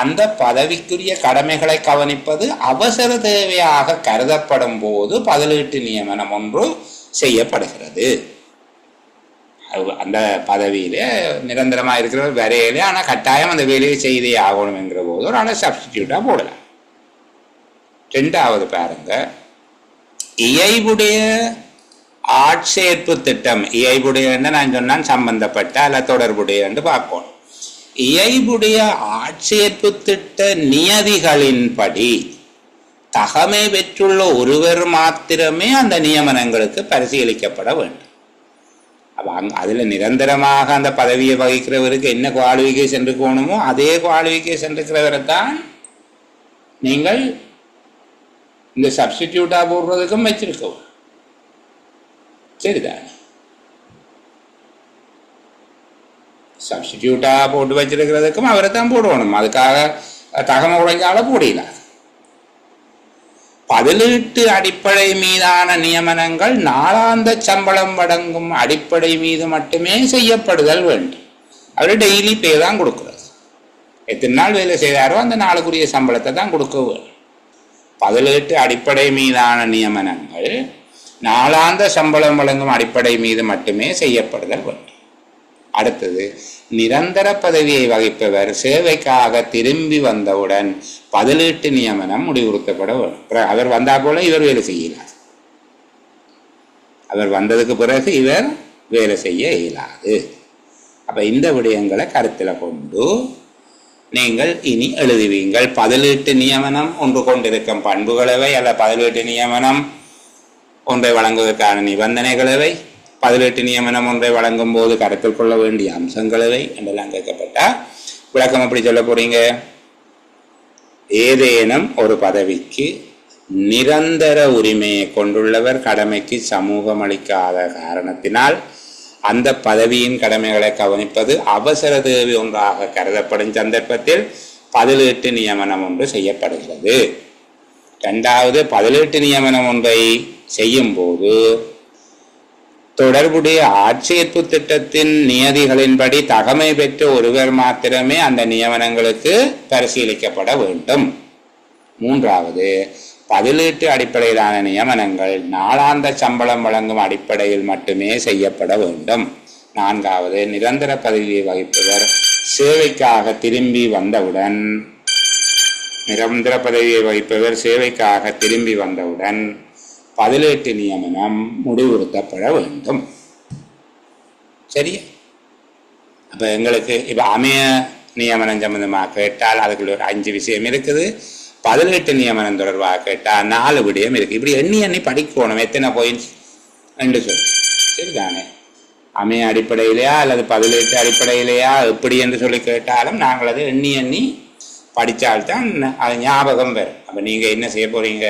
அந்த பதவிக்குரிய கடமைகளை கவனிப்பது அவசர தேவையாக கருதப்படும் போது பதிலீட்டு நியமனம் ஒன்று செய்யப்படுகிறது. அந்த பதவியில நிரந்தரமாக இருக்கிறவர் வரையிலே, ஆனால் கட்டாயம் அந்த வேலையை செய்தே ஆகணும் என்கிற போது ஒரு ஆனால் சப்ஸ்டிடியூட்டா போடலாம். ரெண்டாவது பாருங்க, இயைபுடைய ஆட்சேர்ப்பு திட்டம். இயைபுடைய நான் சொன்னான் சம்பந்தப்பட்ட அல்ல தொடர்புடைய என்று பார்க்கணும். இயைபுடைய ஆட்சேர்ப்பு திட்ட நியதிகளின்படி தகமை பெற்றுள்ள ஒருவர் மாத்திரமே அந்த நியமனங்களுக்கு பரிசீலிக்கப்பட வேண்டும். அதுல நிரந்தரமாக அந்த பதவியை வகிக்கிறவருக்கு என்ன குவாலிஃபிகேஷன் இருக்கணுமோ அதே குவாலிஃபிகேஷன் இருக்கிறவரை தான் நீங்கள் இந்த சப்ஸ்டிடியூட்டா போடுறதுக்கும் வச்சிருக்கோம். சரிதான், சப்ஸ்டிடியூட்டா போட்டு வச்சிருக்கிறதுக்கும் அவரை தான் போடணும். அதுக்காக தகமை உடைஞ்சால போடல. பதிலீட்டு அடிப்படை மீதான நியமனங்கள் நாளாந்த சம்பளம் வழங்கும் அடிப்படை மீது மட்டுமே செய்யப்படுதல் வேண்டும். அவர் டெய்லி பே தான் கொடுக்கிறது. எத்தனை நாள் வேலை செய்தாரோ அந்த நாளுக்குரிய சம்பளத்தை தான் கொடுக்க வேண்டும். பதிலீட்டு அடிப்படை மீதான நியமனங்கள் நாளாந்த சம்பளம் வழங்கும் அடிப்படை மீது மட்டுமே செய்யப்படுதல் வேண்டும். அடுத்தது, நிரந்தர பதவியை வகிப்பவர் சேவைக்காக திரும்பி வந்தவுடன் பதிலீட்டு நியமனம் முடிவுறுத்தப்பட வேண்டும். அவர் வந்தா போல இவர் வேலை செய்யலாம். அவர் வந்ததுக்கு பிறகு இவர் வேலை செய்ய இயலாது. அப்ப இந்த விடயங்களை கருத்தில் கொண்டு நீங்கள் இனி எழுதுவீங்கள். பதிலீட்டு நியமனம் ஒன்று கொண்டிருக்கும் பண்புகளவை அல்ல பதிலீட்டு நியமனம் ஒன்றை வழங்குவதற்கான நிபந்தனைகளவை, பதிலீட்டு நியமனம் ஒன்றை வழங்கும் போது கருத்தில் கொள்ள வேண்டிய அம்சங்களவை என்றெல்லாம் கேட்கப்பட்டா விளக்கம் எப்படி சொல்ல போறீங்க? ஏதேனும் ஒரு பதவிக்கு நிரந்தர உரிமையை கொண்டுள்ளவர் கடமைக்கு சமூகம் அளிக்காத காரணத்தினால் அந்த பதவியின் கடமைகளை கவனிப்பது அவசர தேவை ஒன்றாக கருதப்படும் சந்தர்ப்பத்தில் பதிலீட்டு நியமனம் ஒன்று செய்யப்படுகிறது. இரண்டாவது, பதிலீட்டு நியமனம் ஒன்றை செய்யும் போது தொடர்புடைய ஆட்சேர்ப்பு திட்டத்தின் நியதிகளின்படி தகமை பெற்ற ஒருவர் மாத்திரமே அந்த நியமனங்களுக்கு பரிசீலிக்கப்பட வேண்டும். மூன்றாவது, பதிலீட்டு அடிப்படையிலான நியமனங்கள் நாளாந்த சம்பளம் வழங்கும் அடிப்படையில் மட்டுமே செய்யப்பட வேண்டும். நான்காவது, நிரந்தர பதவியை வகிப்பவர் சேவைக்காக திரும்பி வந்தவுடன் பதிலீட்டு நியமனம் முடிவுறுத்தப்பட வேண்டும். சரியா? அப்ப எங்களுக்கு இப்ப அமைய நியமனம் சம்பந்தமாக கேட்டால் அதுக்குள்ள ஒரு 5 விஷயம் இருக்குது. பதிலீட்டு நியமனம் தொடர்பாக கேட்டால் 4 விடயம் இருக்கு. இப்படி எண்ணி படிக்கணும் எத்தனை பாயிண்ட்ஸ் என்று சொல்லி. சரிதானே? அமைய அடிப்படையிலையா அல்லது பதிலீட்டு அடிப்படையிலையா எப்படி என்று சொல்லி கேட்டாலும் நாங்கள் அதை எண்ணி படித்தால்தான் அது ஞாபகம் வரும். அப்போ நீங்கள் என்ன செய்ய போறீங்க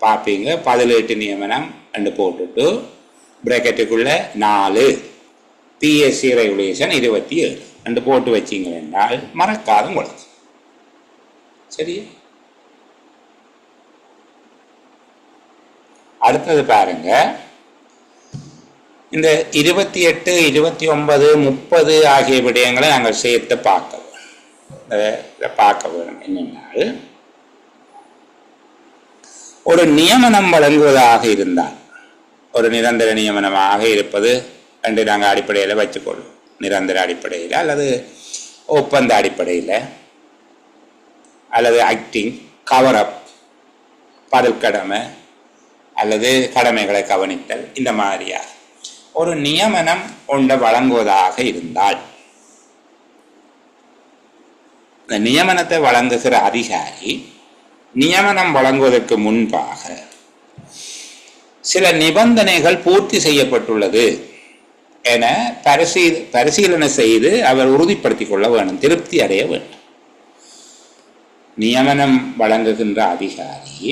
பார்ப்பீங்க. பதிலீட்டு நியமனம் என்று போட்டுட்டு பிராக்கெட்டுக்குள்ள 4 பிஎஸ்சி ரெகுலேஷன் 27 என்று போட்டு வச்சிங்க என்றால் மறக்காத உங்களுக்கு. சரியா? அடுத்தது பாருங்க, இந்த 28, 29, 30 ஆகிய விடயங்களை நாங்கள் சேர்த்து பார்க்க வேணும். என்னென்னால், ஒரு நியமனம் வழங்குவதாக இருந்தால், ஒரு நிரந்தர நியமனமாக இருப்பது என்று நாங்கள் அடிப்படையில் வச்சுக்கொள்ளும். நிரந்தர அடிப்படையில் அல்லது ஒப்பந்த அடிப்படையில் அல்லது ஆக்டிங், கவரப், பதில் கடமை அல்லது கடமைகளை கவனித்தல், இந்த மாதிரியாக ஒரு நியமனம் ஒன்றை வழங்குவதாக இருந்தால் இந்த நியமனத்தை வழங்குகிற அதிகாரி நியமனம் வழங்குவதற்கு முன்பாக சில நிபந்தனைகள் பூர்த்தி செய்யப்பட்டுள்ளது என பரிசீலனை செய்து அவர் உறுதிப்படுத்திக் கொள்ள வேண்டும், திருப்தி அடைய வேண்டும். நியமனம் வழங்குகின்ற அதிகாரி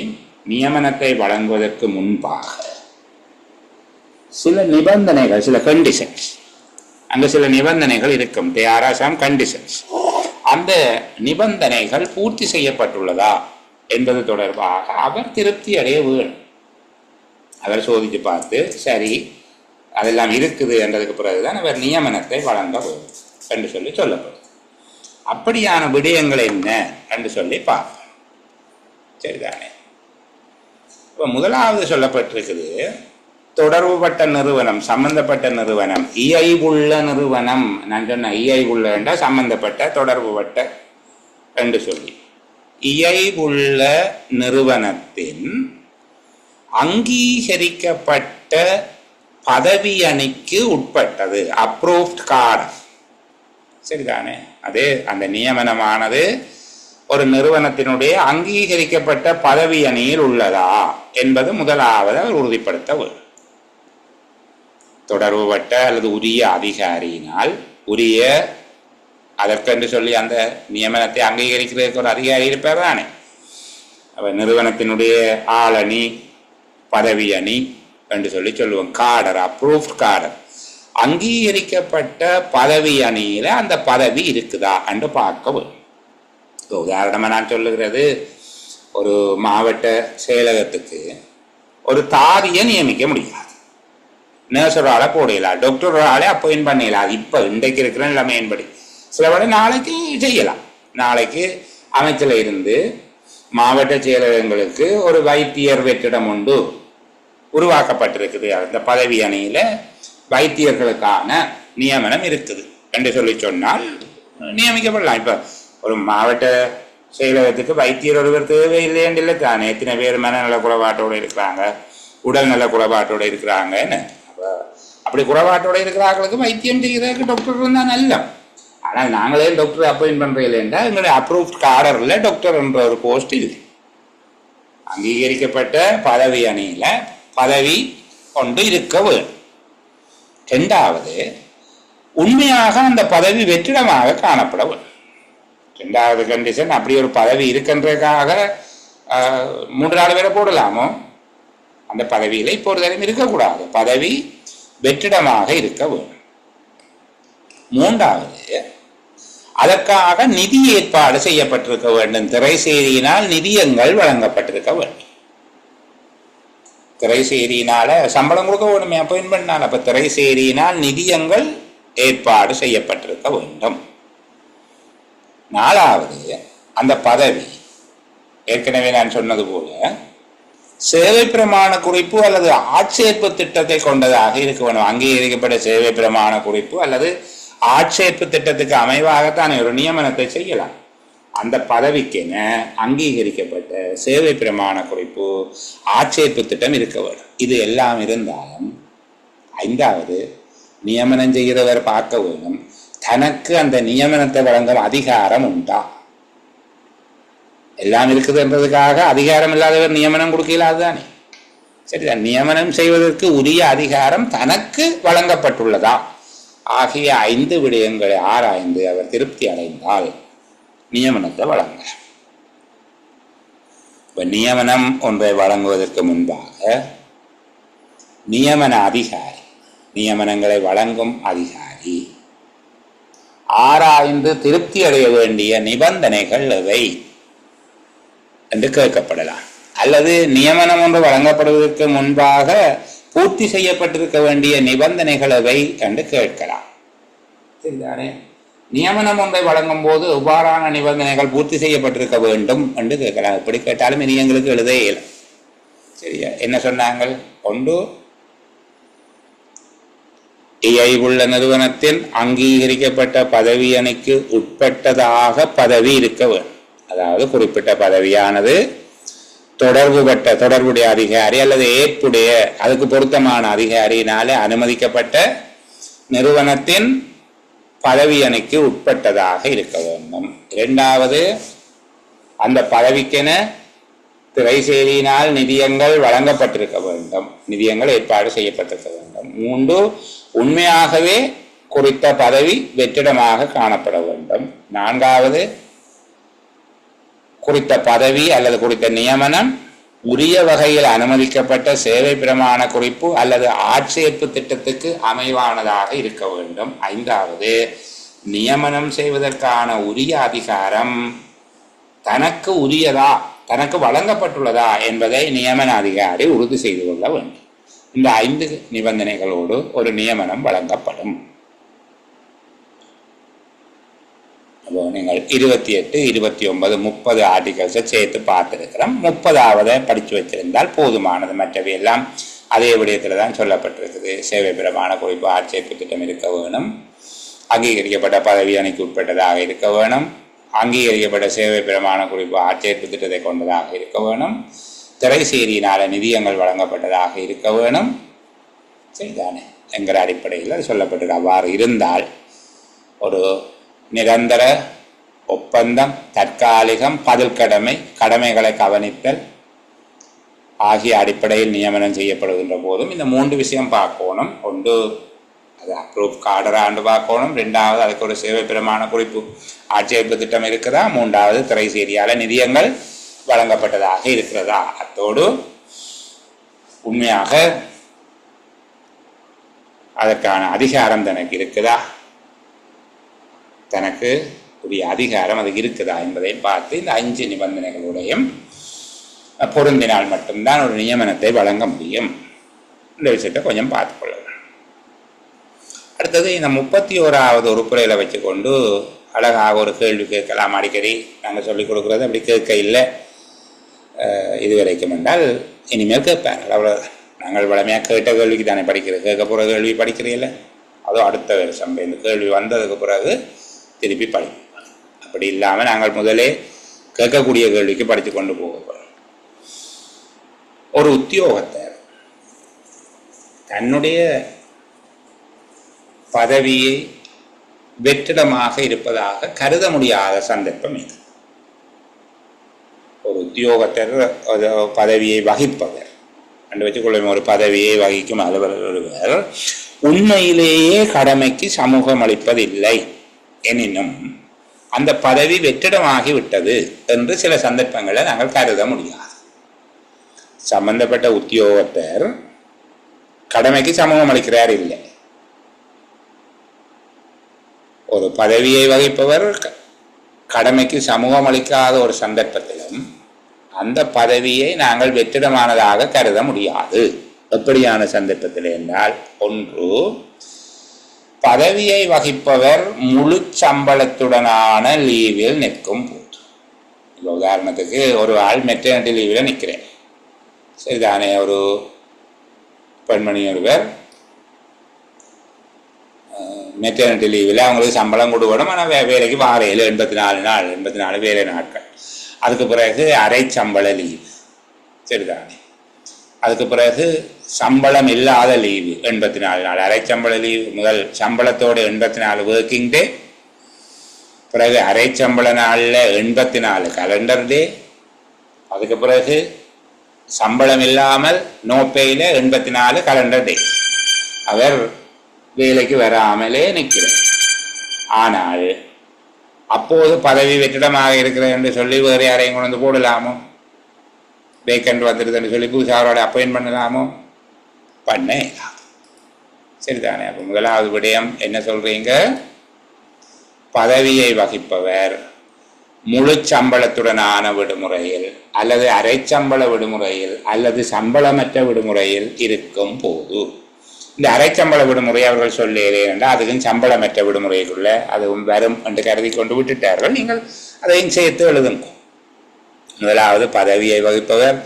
நியமனத்தை வழங்குவதற்கு முன்பாக சில நிபந்தனைகள், சில கண்டிஷன்ஸ், அங்க சில நிபந்தனைகள் இருக்கும். There are some conditions. அந்த நிபந்தனைகள் பூர்த்தி செய்யப்பட்டுள்ளதா என்பது தொடர்பாக அவர் திருப்தி அடைய வேணும். அவர் சோதித்து பார்த்து சரி அதெல்லாம் இருக்குது என்றதுக்கு பிறகுதான் அவர் நியமனத்தை வழங்க வேண்டும் என்று சொல்லப்படும். அப்படியான விடயங்கள் என்ன என்று சொல்லி பார்ப்போம். சரிதானே? இப்போ முதலாவது சொல்லப்பட்டிருக்குது, தொடர்புபட்ட நிறுவனம், சம்பந்தப்பட்ட நிறுவனம், இயைபுள்ள நிறுவனம். நான் சொன்ன இயைபுள்ள என்றால் சம்பந்தப்பட்ட, தொடர்புபட்ட என்று சொல்லி, இயைபுள்ள நிறுவனத்தின் அங்கீகரிக்கப்பட்ட பதவி அணிக்கு உட்பட்டது, அப்ரூவ்ட் கார்டு. சரிதானே? அது அந்த நியமனமானது ஒரு நிறுவனத்தினுடைய அங்கீகரிக்கப்பட்ட பதவி அணியில் உள்ளதா என்பது முதலாவது அவர் உறுதிப்படுத்த வேண்டும். தொடர்புபட்ட அல்லது உரிய அதிகாரியினால், உரிய அதற்கென்று சொல்லி அந்த நியமனத்தை அங்கீகரிக்கிறதுக்கு ஒரு அதிகாரி இருப்பார் தானே. அவர் நிறுவனத்தினுடைய ஆளணி, பதவி அணி என்று சொல்லுவோம். காடர், அப்ரூவ்ட் காடர், அங்கீகரிக்கப்பட்ட பதவி அணியில அந்த பதவி இருக்குதா என்று பார்க்க வேண்டும். உதாரணமா நான் சொல்லுகிறது, ஒரு மாவட்ட செயலகத்துக்கு ஒரு தாதியை நியமிக்க முடியாது, நர்ஸரால போடலாம், டாக்டராலே அப்பாயின்ட் பண்ணிடலாம். இப்ப இன்றைக்கு இருக்கிற நிலைமையின்படி சில விட நாளைக்கு செய்யலாம். நாளைக்கு அமைச்சல இருந்து மாவட்ட செயலகங்களுக்கு ஒரு வைத்தியர் வெற்றிடம் உண்டு உருவாக்கப்பட்டிருக்குது. அந்த பதவி அணியில வைத்தியர்களுக்கான நியமனம் இருக்குது என்று சொல்லி சொன்னால் நியமிக்கப்படலாம். இப்ப ஒரு மாவட்ட செயலகத்துக்கு வைத்தியர் ஒருவர் தேவையில்லைன்னு இல்லை தானே. எத்தனை பேர் மனநல குறைபாட்டோடு இருக்கிறாங்க, உடல்நல குறைபாட்டோடு இருக்கிறாங்கன்னு. அப்படி குறைபாட்டோடு இருக்கிறார்களுக்கு வைத்தியம் செய்கிறதுக்கு டாக்டர் இருந்தால் நல்ல. ஆனால் நாங்களே டாக்டர் அப்பாயின்ட் பண்றது இல்லைன்றா எங்களுடைய அப்ரூவ்ட் கார்டர்ல டாக்டர் என்ற ஒரு போஸ்ட் இல்லை. அங்கீகரிக்கப்பட்ட பதவி அணியில பதவி கொண்டு இருக்க வேண்டும். இரண்டாவது, உண்மையாக அந்த பதவி வெற்றிடமாக காணப்பட வேண்டும். இரண்டாவது கண்டிஷன், அப்படி ஒரு பதவி இருக்கின்றதுக்காக 3-4 பேரை போடலாமோ, அந்த பதவியில இப்போ ஒரு தரம் இருக்கக்கூடாது, பதவி வெற்றிடமாக இருக்க வேண்டும். மூன்றாவது, அதற்காக நிதி ஏற்பாடு செய்யப்பட்டிருக்க வேண்டும். திரைசேரியினால் நிதியங்கள் வழங்கப்பட்டிருக்க வேண்டும். திரைசேரியினால சம்பளம் கொடுக்க வேண்டுமே அப்பாயின்மெண்ட். அப்ப திரைசேரியினால் நிதியங்கள் ஏற்பாடு செய்யப்பட்டிருக்க வேண்டும். நாலாவது, அந்த பதவி ஏற்கனவே நான் சொன்னது போல சேவை பிரமாண குறிப்பு அல்லது ஆட்சேர்ப்பு திட்டத்தை கொண்டதாக இருக்க வேண்டும். அங்கீகரிக்கப்பட்ட சேவை பிரமாண குறிப்பு அல்லது ஆட்சேர்ப்பு திட்டத்துக்கு அமைவாகத்தான் ஒரு நியமனத்தை செய்யலாம். அந்த பதவிக்கென அங்கீகரிக்கப்பட்ட சேவை பிரமாண குறிப்பு, ஆட்சேர்ப்பு திட்டம் இருக்க வேண்டும். இது எல்லாம் இருந்தாலும் ஐந்தாவது, நியமனம் செய்கிறவர் பார்க்க வேண்டும், தனக்கு அந்த நியமனத்தை வழங்கும் அதிகாரம் உண்டா. எல்லாம் இருக்குதுன்றதுக்காக அதிகாரம் இல்லாதவர் நியமனம் கொடுக்கலாதுதானே. சரிதான். நியமனம் செய்வதற்கு உரிய அதிகாரம் தனக்கு வழங்கப்பட்டுள்ளதா ஆகிய 5 விடயங்களை ஆராய்ந்து அவர் திருப்தி அடைந்தால் நியமனத்தை வழங்க. இப்ப நியமனம் ஒன்றை வழங்குவதற்கு முன்பாக நியமன அதிகாரி, நியமனங்களை வழங்கும் அதிகாரி ஆராய்ந்து திருப்தி அடைய வேண்டிய நிபந்தனைகள் எவை என்று கேட்கப்படலாம். அல்லது நியமனம் ஒன்று வழங்கப்படுவதற்கு முன்பாக பூர்த்தி செய்யப்பட்டிருக்க வேண்டிய நிபந்தனைகள் எவை என்று கேட்கலாம். சரிதானே? நியமனம் ஒன்றை வழங்கும் போது எவ்வாறான நிபந்தனைகள் பூர்த்தி செய்யப்பட்டிருக்க வேண்டும் என்று கேட்கலாம். எப்படி கேட்டாலும் இனி எங்களுக்கு எழுத இயலும். சரியா? என்ன சொன்னாங்க? ஒன்று, இயைபுள்ள நிறுவனத்தின் அங்கீகரிக்கப்பட்ட பதவி அணிக்கு உட்பட்டதாக பதவி இருக்க வேண்டும். அதாவது குறிப்பிட்ட பதவியானது தொடர்புடைய அதிகாரி அல்லது ஏற்புடைய அதுக்கு பொருத்தமான அதிகாரியினாலே அனுமதிக்கப்பட்ட நிறுவனத்தின் பதவி அணிக்கு உட்பட்டதாக இருக்க வேண்டும். இரண்டாவது, அந்த பதவிக்கென திரைசேரியினால் நிதியங்கள் வழங்கப்பட்டிருக்க வேண்டும், நிதியங்கள் ஏற்பாடு செய்யப்பட்டிருக்க வேண்டும். 3, உண்மையாகவே குறித்த பதவி வெற்றிடமாக காணப்பட வேண்டும். 4வது, குறித்த பதவி அல்லது குறித்த நியமனம் உரிய வகையில் அனுமதிக்கப்பட்ட சேவை பிரமாண குறிப்பு அல்லது ஆட்சேர்ப்பு திட்டத்துக்கு அமைவானதாக இருக்க வேண்டும். 5வது, நியமனம் செய்வதற்கான உரிய அதிகாரம் தனக்கு உரியதா, தனக்கு வழங்கப்பட்டுள்ளதா என்பதை நியமன அதிகாரி உறுதி செய்து கொள்ள வேண்டும். இந்த 5 நிபந்தனைகளோடு ஒரு நியமனம் வழங்கப்படும். நீங்கள் 28, 29, 30 ஆர்டிகல்ஸை சேர்த்து பார்த்துருக்கிறோம். 30வது படித்து வச்சிருந்தால் போதுமானது. மற்றவை எல்லாம் அதே விடயத்தில் தான் சொல்லப்பட்டிருக்குது. சேவை பிரமாண குறிப்பு ஆட்சேர்ப்பு திட்டம் இருக்க வேணும், அங்கீகரிக்கப்பட்ட பதவி அணிக்கு உட்பட்டதாக இருக்க வேணும், அங்கீகரிக்கப்பட்ட சேவை பிரமாண குறிப்பு ஆட்சேர்ப்பு திட்டத்தை கொண்டதாக இருக்க வேணும், திரைசேரியினால் நிதியங்கள் வழங்கப்பட்டதாக இருக்க வேணும். சரிதானே என்கிற அடிப்படையில் அது சொல்லப்பட்டிருக்கு. அவ்வாறு இருந்தால் ஒரு நிரந்தர ஒப்பந்தம், தற்காலிகம், பதில் கடமை, கடமைகளை கவனித்தல் ஆகிய அடிப்படையில் நியமனம் செய்யப்படுகின்ற போதும் இந்த 3 விஷயம் பார்க்கணும். ஒன்று அது அப்ரூவ் கார்டராண்டு பார்க்கணும், 2வது அதுக்கு ஒரு சேவை பிரமாண குறிப்பு ஆட்சேர்ப்பு திட்டம் இருக்குதா, 3வது திரைசேரியால் நிதியங்கள் வழங்கப்பட்டதாக இருக்கிறதா, அத்தோடு உண்மையாக அதற்கான அதிகாரம் தனக்கு இருக்குதா, தனக்கு உரிய அதிகாரம் அது இருக்குதா என்பதை பார்த்து இந்த 5 நிபந்தனைகளுடையும் பொருந்தினால் மட்டும்தான் ஒரு நியமனத்தை வழங்க முடியும். இந்த விஷயத்தை கொஞ்சம் பார்த்துக்கொள்ளலாம். அடுத்தது இந்த 31வது உறுப்புரையில் வச்சுக்கொண்டு அழகாக ஒரு கேள்வி கேட்கலாம். அடிக்கடி நாங்கள் சொல்லிக் கொடுக்குறது அப்படி கேட்க இல்லை இதுவரைக்கும் என்றால் இனிமேல் கேட்பார்கள். அவ்வளோ நாங்கள் வளமையாக கேட்ட கேள்விக்கு தானே படிக்கிறது. கேட்க போகிற கேள்வி படிக்கிறீல்ல, அதுவும் அடுத்த வருஷம் இந்த கேள்வி வந்ததுக்கு பிறகு திருப்பி படிப்போம். அப்படி இல்லாமல் நாங்கள் முதலே கேட்கக்கூடிய கேள்விக்கு படித்து கொண்டு போகிறோம். ஒரு உத்தியோகத்தர் தன்னுடைய பதவியை வெற்றிடமாக இருப்பதாக கருத முடியாத சந்தர்ப்பம் இது. ஒரு உத்தியோகத்தர் பதவியை வகிப்பவர் என்று வச்சுக்கொள்ளும், ஒரு பதவியை வகிக்கும் அலுவலர் ஒருவர் உண்மையிலேயே கடமைக்கு சமூகம் அளிப்பதில்லை எனினும் அந்த பதவி வெற்றிடமாகிவிட்டது என்று சில சந்தர்ப்பங்களை நாங்கள் கருத முடியாது. சம்பந்தப்பட்ட உத்தியோகத்தர் கடமைக்கு சமூகம் அளிக்கிறார் இல்லை. ஒரு பதவியை வகிப்பவர் கடமைக்கு சமூகம் அளிக்காத ஒரு சந்தர்ப்பத்திலும் அந்த பதவியை நாங்கள் வெற்றிடமானதாக கருத முடியாது. எப்படியான சந்தர்ப்பத்தில் என்றால், ஒன்று, பதவியை வகிப்பவர் முழு சம்பளத்துடனான லீவில் நிற்கும் போது. உதாரணத்துக்கு ஒரு ஆள் மெட்டர்னிட்டி லீவில் நிற்கிறேன், சரிதானே, ஒரு பெண்மணி ஒருவர் மெட்டர்னிட்டி லீவில் அவங்களுக்கு சம்பளம் கொடுக்கணும், ஆனால் வேலைக்கு வாரையில் 84 வேலை நாட்கள். அதுக்கு பிறகு அரை சம்பள லீவு, சரிதானே. அதுக்கு பிறகு சம்பளம் இல்லாத லீவு 84 நாள். அரை சம்பள லீவு முதல் சம்பளத்தோடு 84 ஒர்க்கிங் டே, பிறகு அரை சம்பள நாளில் 84 கலண்டர் டே, அதுக்கு பிறகு சம்பளம் இல்லாமல் நோப்பையில் 84 கலண்டர் டே. அவர் வேலைக்கு வராமலே நிற்கிறார். ஆனால் அப்போது பதவி வெற்றிடமாக இருக்கிறது என்று சொல்லி வேறு யாரையும் கொண்டு வந்து போடலாமோ, வேக்கண்ட் வந்துடுதுன்னு சொல்லி புதுசாரோட அப்பாயின்ட் பண்ணலாமோ, பண்ண இயலாது, சரிதானே. அப்போ முதலாவது விடயம் என்ன சொல்றீங்க, பதவியை வகிப்பவர் முழு சம்பளத்துடனான விடுமுறையில் அல்லது அரை சம்பள விடுமுறையில் அல்லது சம்பளமற்ற விடுமுறையில் இருக்கும் போது, இந்த அரை சம்பள விடுமுறை அவர்கள் சொல்லேன் என்றால் அதுக்கும் சம்பளமற்ற விடுமுறைக்குள்ள அதுவும் வரும் என்று கருதி கொண்டு விட்டுட்டார்கள். நீங்கள் அதையும் சேர்த்து எழுதுங்க. முதலாவது, பதவியை வகிப்பவர்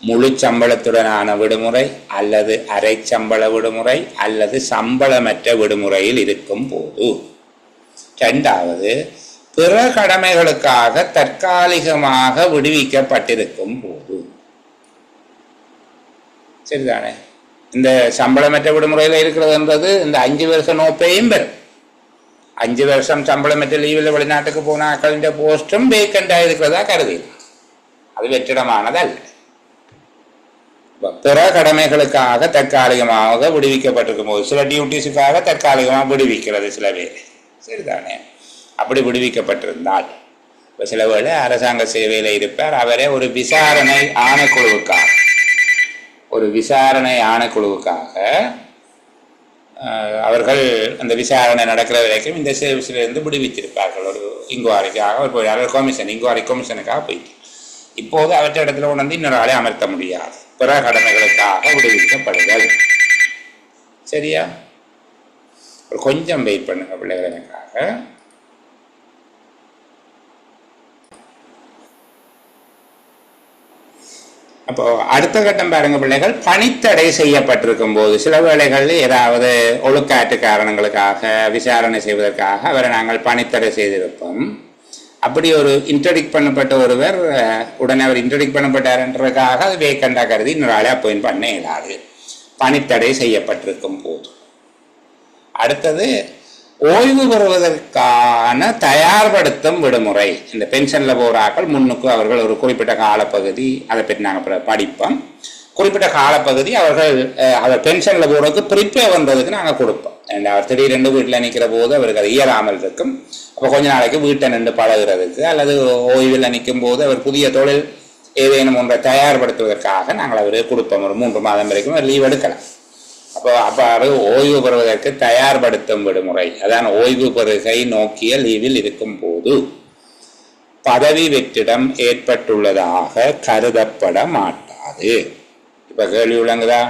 முழு சம்பளத்துடனான விடுமுறை அல்லது அரை சம்பள விடுமுறை அல்லது சம்பளமற்ற விடுமுறையில் இருக்கும் போது. இரண்டாவது, பிற கடமைகளுக்காக தற்காலிகமாக விடுவிக்கப்பட்டிருக்கும் போது, சரிதானே. இந்த சம்பளமற்ற விடுமுறையில் இருக்கிறதுன்றது இந்த 5 வருஷம் நோப்பையும் பெறும். 5 வருஷம் சம்பளமற்ற லீவில் வெளிநாட்டுக்கு போன ஆக்களின் போஸ்டும் வேக்கண்டாக இருக்கிறதா கருதி, அது வெற்றிடமானதல்ல. பிற கடமைகளுக்காக தற்காலிகமாக விடுவிக்கப்பட்டிருக்கும் போது, சில டியூட்டிஸுக்காக தற்காலிகமாக விடுவிக்கிறது சில பேர், சரிதானே. அப்படி விடுவிக்கப்பட்டிருந்தால், இப்போ சில வேளை அரசாங்க சேவையில் இருப்பார், அவரே ஒரு விசாரணை ஆணைக்குழுவுக்காக அவர்கள் அந்த விசாரணை நடக்கிற வரைக்கும் இந்த சர்வீஸிலிருந்து விடுவித்திருப்பார்கள். ஒரு இன்குவாரிக்காக ஒரு கமிஷனுக்காக போயிட்டு இப்போது அவற்றை இடத்துல உணர்ந்து இன்னொரு ஆளை அமர்த்த முடியாது. பிற கடமைகளுக்காக விடுவிக்கப்படுதல். சரியா? கொஞ்சம் வெயிட் பண்ணுங்க பிள்ளைகள் எனக்காக. அப்போ அடுத்த கட்டம் பாருங்க பிள்ளைகள், பணித்தடை செய்யப்பட்டிருக்கும் போது சில வேளைகளில் ஏதாவது ஒழுக்காற்று காரணங்களுக்காக விசாரணை செய்வதற்காக அவரை நாங்கள் பணித்தடை செய்திருப்போம். அப்படி ஒரு இன்ட்ரடிக்ட் பண்ணப்பட்ட ஒருவர் உடனே அவர் இன்ட்ரடிக்ட் பண்ணப்பட்டார்ன்றதுக்காக அது வேக்கண்டா கருதி இன்னொரு ஆளை அப்பாயின்ட் பண்ண இயலாது, பணித்தடை செய்யப்பட்டிருக்கும் போது. அடுத்தது ஓய்வு பெறுவதற்கான தயார்படுத்தும் விடுமுறை. இந்த பென்ஷன்ல போறாக்கள் முன்னுக்கு அவர்கள் ஒரு குறிப்பிட்ட காலப்பகுதி, அதை பற்றி நாங்கள் படிப்போம். குறிப்பிட்ட காலப்பகுதி அவர் பென்ஷன்ல போறதுக்கு ப்ரிப்பேர் பண்றதுக்கு நாங்கள் கொடுப்போம். அவர் திடீரென்று வீட்டில் நிற்கிற போது அவருக்கு அது இயலாமல் இருக்கும். அப்போ கொஞ்ச நாளைக்கு வீட்டை நின்று பழகிறதுக்கு அல்லது ஓய்வில் நிற்கும் போது அவர் புதிய தொழில் ஏதேனும் ஒன்றை தயார்படுத்துவதற்காக நாங்கள் அவருக்கு கொடுப்போம். ஒரு 3 மாதம் வரைக்கும் லீவ் எடுக்கலாம். அப்போ ஓய்வு பெறுவதற்கு தயார்படுத்தும் விடுமுறை, அதான் ஓய்வு பெறுகை நோக்கிய லீவில் இருக்கும் போது பதவி வெற்றிடம் ஏற்பட்டுள்ளதாக கருதப்பட மாட்டாது. இப்ப கேள்வி விளங்குதா?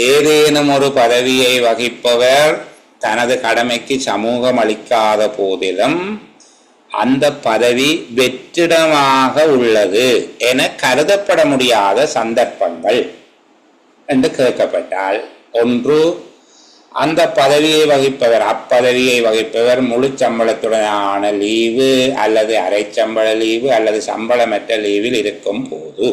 ஏதேனும் ஒரு பதவியை வகிப்பவர் தனது கடமைக்கு சமூகம் அளிக்காத போதிலும் அந்த பதவி வெற்றிடமாக உள்ளது என கருதப்பட முடியாத சந்தர்ப்பங்கள் என்று கேட்கப்பட்டால், ஒன்று, அந்த பதவியை வகிப்பவர் அப்பதவியை வகிப்பவர் முழு சம்பளத்துடனான லீவு அல்லது அரை சம்பள லீவு அல்லது சம்பளமற்ற லீவில் இருக்கும் போது.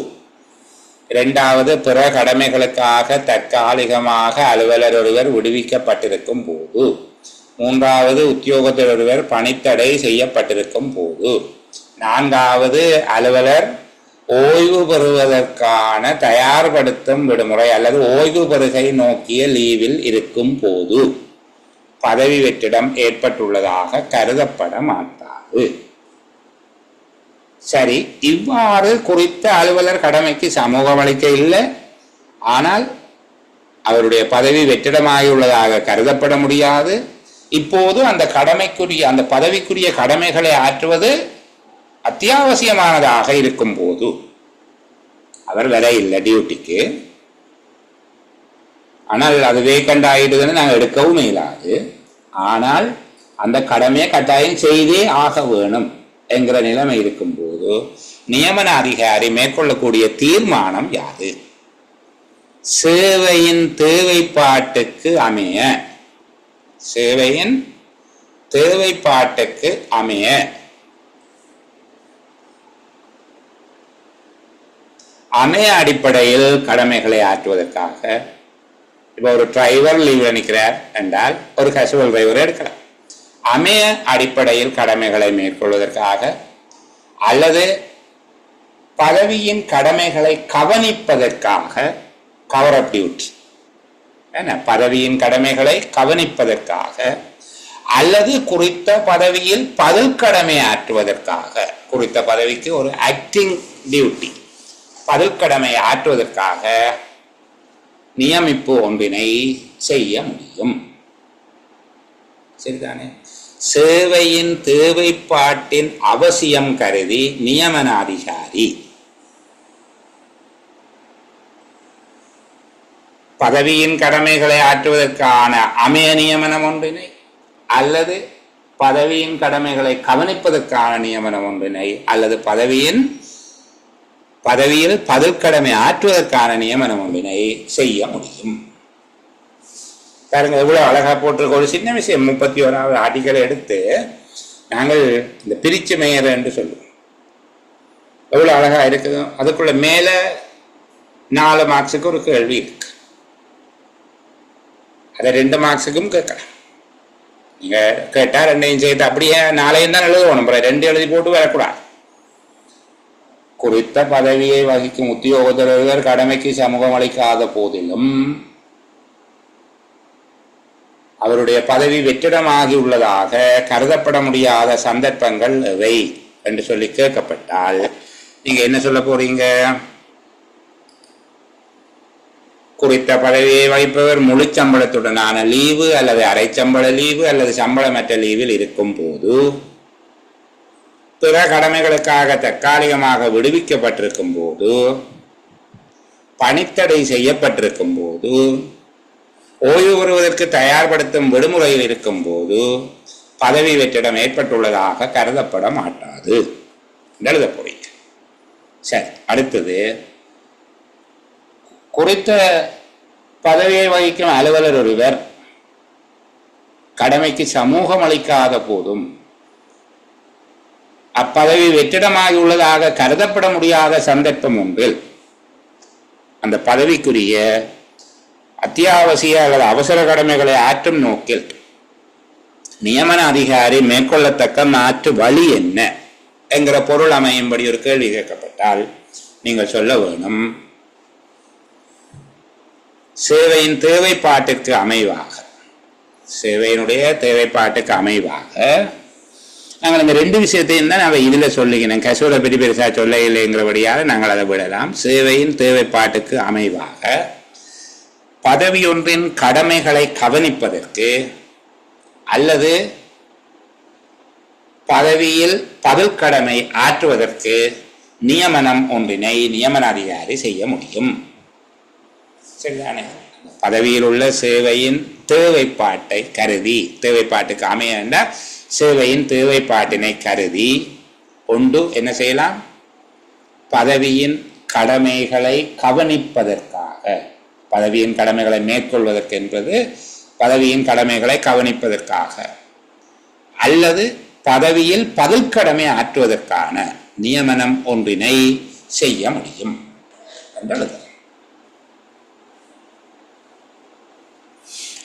இரண்டாவது, பிற கடமைகளுக்காக தற்காலிகமாக அலுவலர் ஒருவர் விடுவிக்கப்பட்டிருக்கும் போது. மூன்றாவது, உத்தியோகத்தர் ஒருவர் பணித்தடை செய்யப்பட்டிருக்கும் போது. நான்காவது, அலுவலர் ஓய்வு பெறுவதற்கான தயார்படுத்தும் விடுமுறை அல்லது ஓய்வு பெறுகை நோக்கிய லீவில் இருக்கும் போது பதவி வெற்றிடம் ஏற்பட்டுள்ளதாக கருதப்பட மாட்டாது. சரி, இவ்வாறு குறித்த அலுவலர் கடமைக்கு சமூகம் அளிக்க இல்லை, ஆனால் அவருடைய பதவி வெற்றிடமாகியுள்ளதாக கருதப்பட முடியாது. இப்போது அந்த பதவிக்குரிய கடமைகளை ஆற்றுவது அத்தியாவசியமானதாக இருக்கும் போது அவர் வர இல்லை டியூட்டிக்கு, ஆனால் அது வேக்கண்ட் ஆகிடுதுன்னு நாங்கள் எடுக்கவும் இயலாது. ஆனால் அந்த கடமையை கட்டாயம் செய்தே ஆக வேணும் என்கிற நிலைமை இருக்கும் போது நியமன அதிகாரி மேற்கொள்ளக்கூடிய தீர்மானம் யாது? சேவையின் தேவைப்பாட்டுக்கு அமைய, சேவையின் தேவைப்பாட்டுக்கு அமைய அடிப்படையில் கடமைகளை ஆற்றுவதற்காக, இப்போ ஒரு டிரைவர் லீவ்ல நிற்கிறார் என்றால் ஒரு கேஷுவல் டிரைவரை எடுக்கலாம். அமைய அடிப்படையில் கடமைகளை மேற்கொள்வதற்காக அல்லது பதவியின் கடமைகளை கவனிப்பதற்காக, கவர் ஆஃப் டியூட்டி, பதவியின் கடமைகளை கவனிப்பதற்காக அல்லது குறித்த பதவியில் பதில் கடமை ஆற்றுவதற்காக, குறித்த பதவிக்கு ஒரு ஆக்டிங் டியூட்டி பதில் கடமை ஆற்றுவதற்காக நியமிப்பு ஒன்றினை செய்ய முடியும். சரிதானே? சேவையின் தேவைப்பாட்டின் அவசியம் கருதி நியமன அதிகாரி பதவியின் கடமைகளை ஆற்றுவதற்கான அமைய நியமனம் ஒன்றினை அல்லது பதவியின் கடமைகளை கவனிப்பதற்கான நியமனம் ஒன்றினை அல்லது பதவியில் பதில் கடமை ஆற்றுவதற்கான நியமனம் ஒன்றினை செய்ய முடியும். பாருங்க எவ்வளவு அழகா போட்டிருக்க ஒரு சின்ன விஷயம். 31வது ஆர்டிக்கலை எடுத்து நாங்கள் இந்த பிரிச்சு மேயர் என்று சொல்லுவோம். எவ்வளவு அழகா இருக்குது. அதுக்குள்ள மேல 4 மார்க்ஸுக்கு ஒரு கேள்வி இருக்கு. அதை 2 மார்க்ஸுக்கும் கேட்கலாம். நீங்க கேட்டா 2ஐயும் சேர்த்து அப்படியே 4ஐயும் தான் எழுதுவோம். 2 எழுதி போட்டு வரக்கூடாது. குறித்த பதவியை வகிக்கும் உத்தியோகத்தர் கடமைக்கு சமூகம் அளிக்காத போதிலும் அவருடைய பதவி வெற்றிடமாகி உள்ளதாக கருதப்பட முடியாத சந்தர்ப்பங்கள் எவை என்று சொல்லி கேட்கப்பட்டால் நீங்க என்ன சொல்ல போறீங்க? குறித்த பதவியை வகிப்பவர் முழு சம்பளத்துடனான லீவு அல்லது அரை சம்பள லீவு அல்லது சம்பளமற்ற லீவில் இருக்கும் போது பிற கடமைகளுக்காக தற்காலிகமாக விடுவிக்கப்பட்டிருக்கும் போது, பணித்தடை செய்யப்பட்டிருக்கும் போது, ஓய்வு பெறுவதற்கு தயார்படுத்தும் விடுமுறையில் இருக்கும் போது பதவி வெற்றிடம் ஏற்பட்டுள்ளதாக கருதப்பட மாட்டாது. எழுத போறீங்க. சரி, அடுத்தது, குறித்த பதவியை வகிக்கும் அலுவலர் ஒருவர் கடமைக்கு சமூகம் அளிக்காத போதும் அப்பதவி வெற்றிடமாகி உள்ளதாக கருதப்பட முடியாத சந்தர்ப்பம் ஒன்றில் அந்த பதவிக்குரிய அத்தியாவசிய அல்லது அவசர கடமைகளை ஆற்றும் நோக்கில் நியமன அதிகாரி மேற்கொள்ளத்தக்க மாற்று வழி என்ன என்கிற பொருள் அமையும்படி ஒரு கேள்வி கேட்கப்பட்டால் நீங்கள் சொல்ல வேணும், சேவையின் தேவைப்பாட்டிற்கு அமைவாக, சேவையினுடைய தேவைப்பாட்டுக்கு அமைவாக, நாங்கள் இந்த ரெண்டு விஷயத்தையும் தான் நாங்கள் இதில் சொல்லிக்கணும். கசூரை பெரிய பெருசாக சொல்ல இல்லைங்கிறபடியால் நாங்கள் அதை விடலாம். சேவையின் தேவைப்பாட்டுக்கு அமைவாக பதவி ஒன்றின் கடமைகளை கவனிப்பதற்கு அல்லது பதவியில் பதில் கடமை ஆற்றுவதற்கு நியமனம் ஒன்றினை நியமன அதிகாரி செய்ய முடியும். சரிதானே? பதவியில் உள்ள சேவையின் தேவைப்பாட்டை கருதி, தேவைப்பாட்டுக்கு அமைய வேண்டாம், சேவையின் தேவைப்பாட்டினை கருதி கொண்டு என்ன செய்யலாம்? பதவியின் கடமைகளை கவனிப்பதற்காக, பதவியின் கடமைகளை மேற்கொள்வதற்கு என்பது பதவியின் கடமைகளை கவனிப்பதற்காக அல்லது பதவியில் பதில் கடமை ஆற்றுவதற்கான நியமனம் ஒன்றினை செய்ய முடியும் என்றது.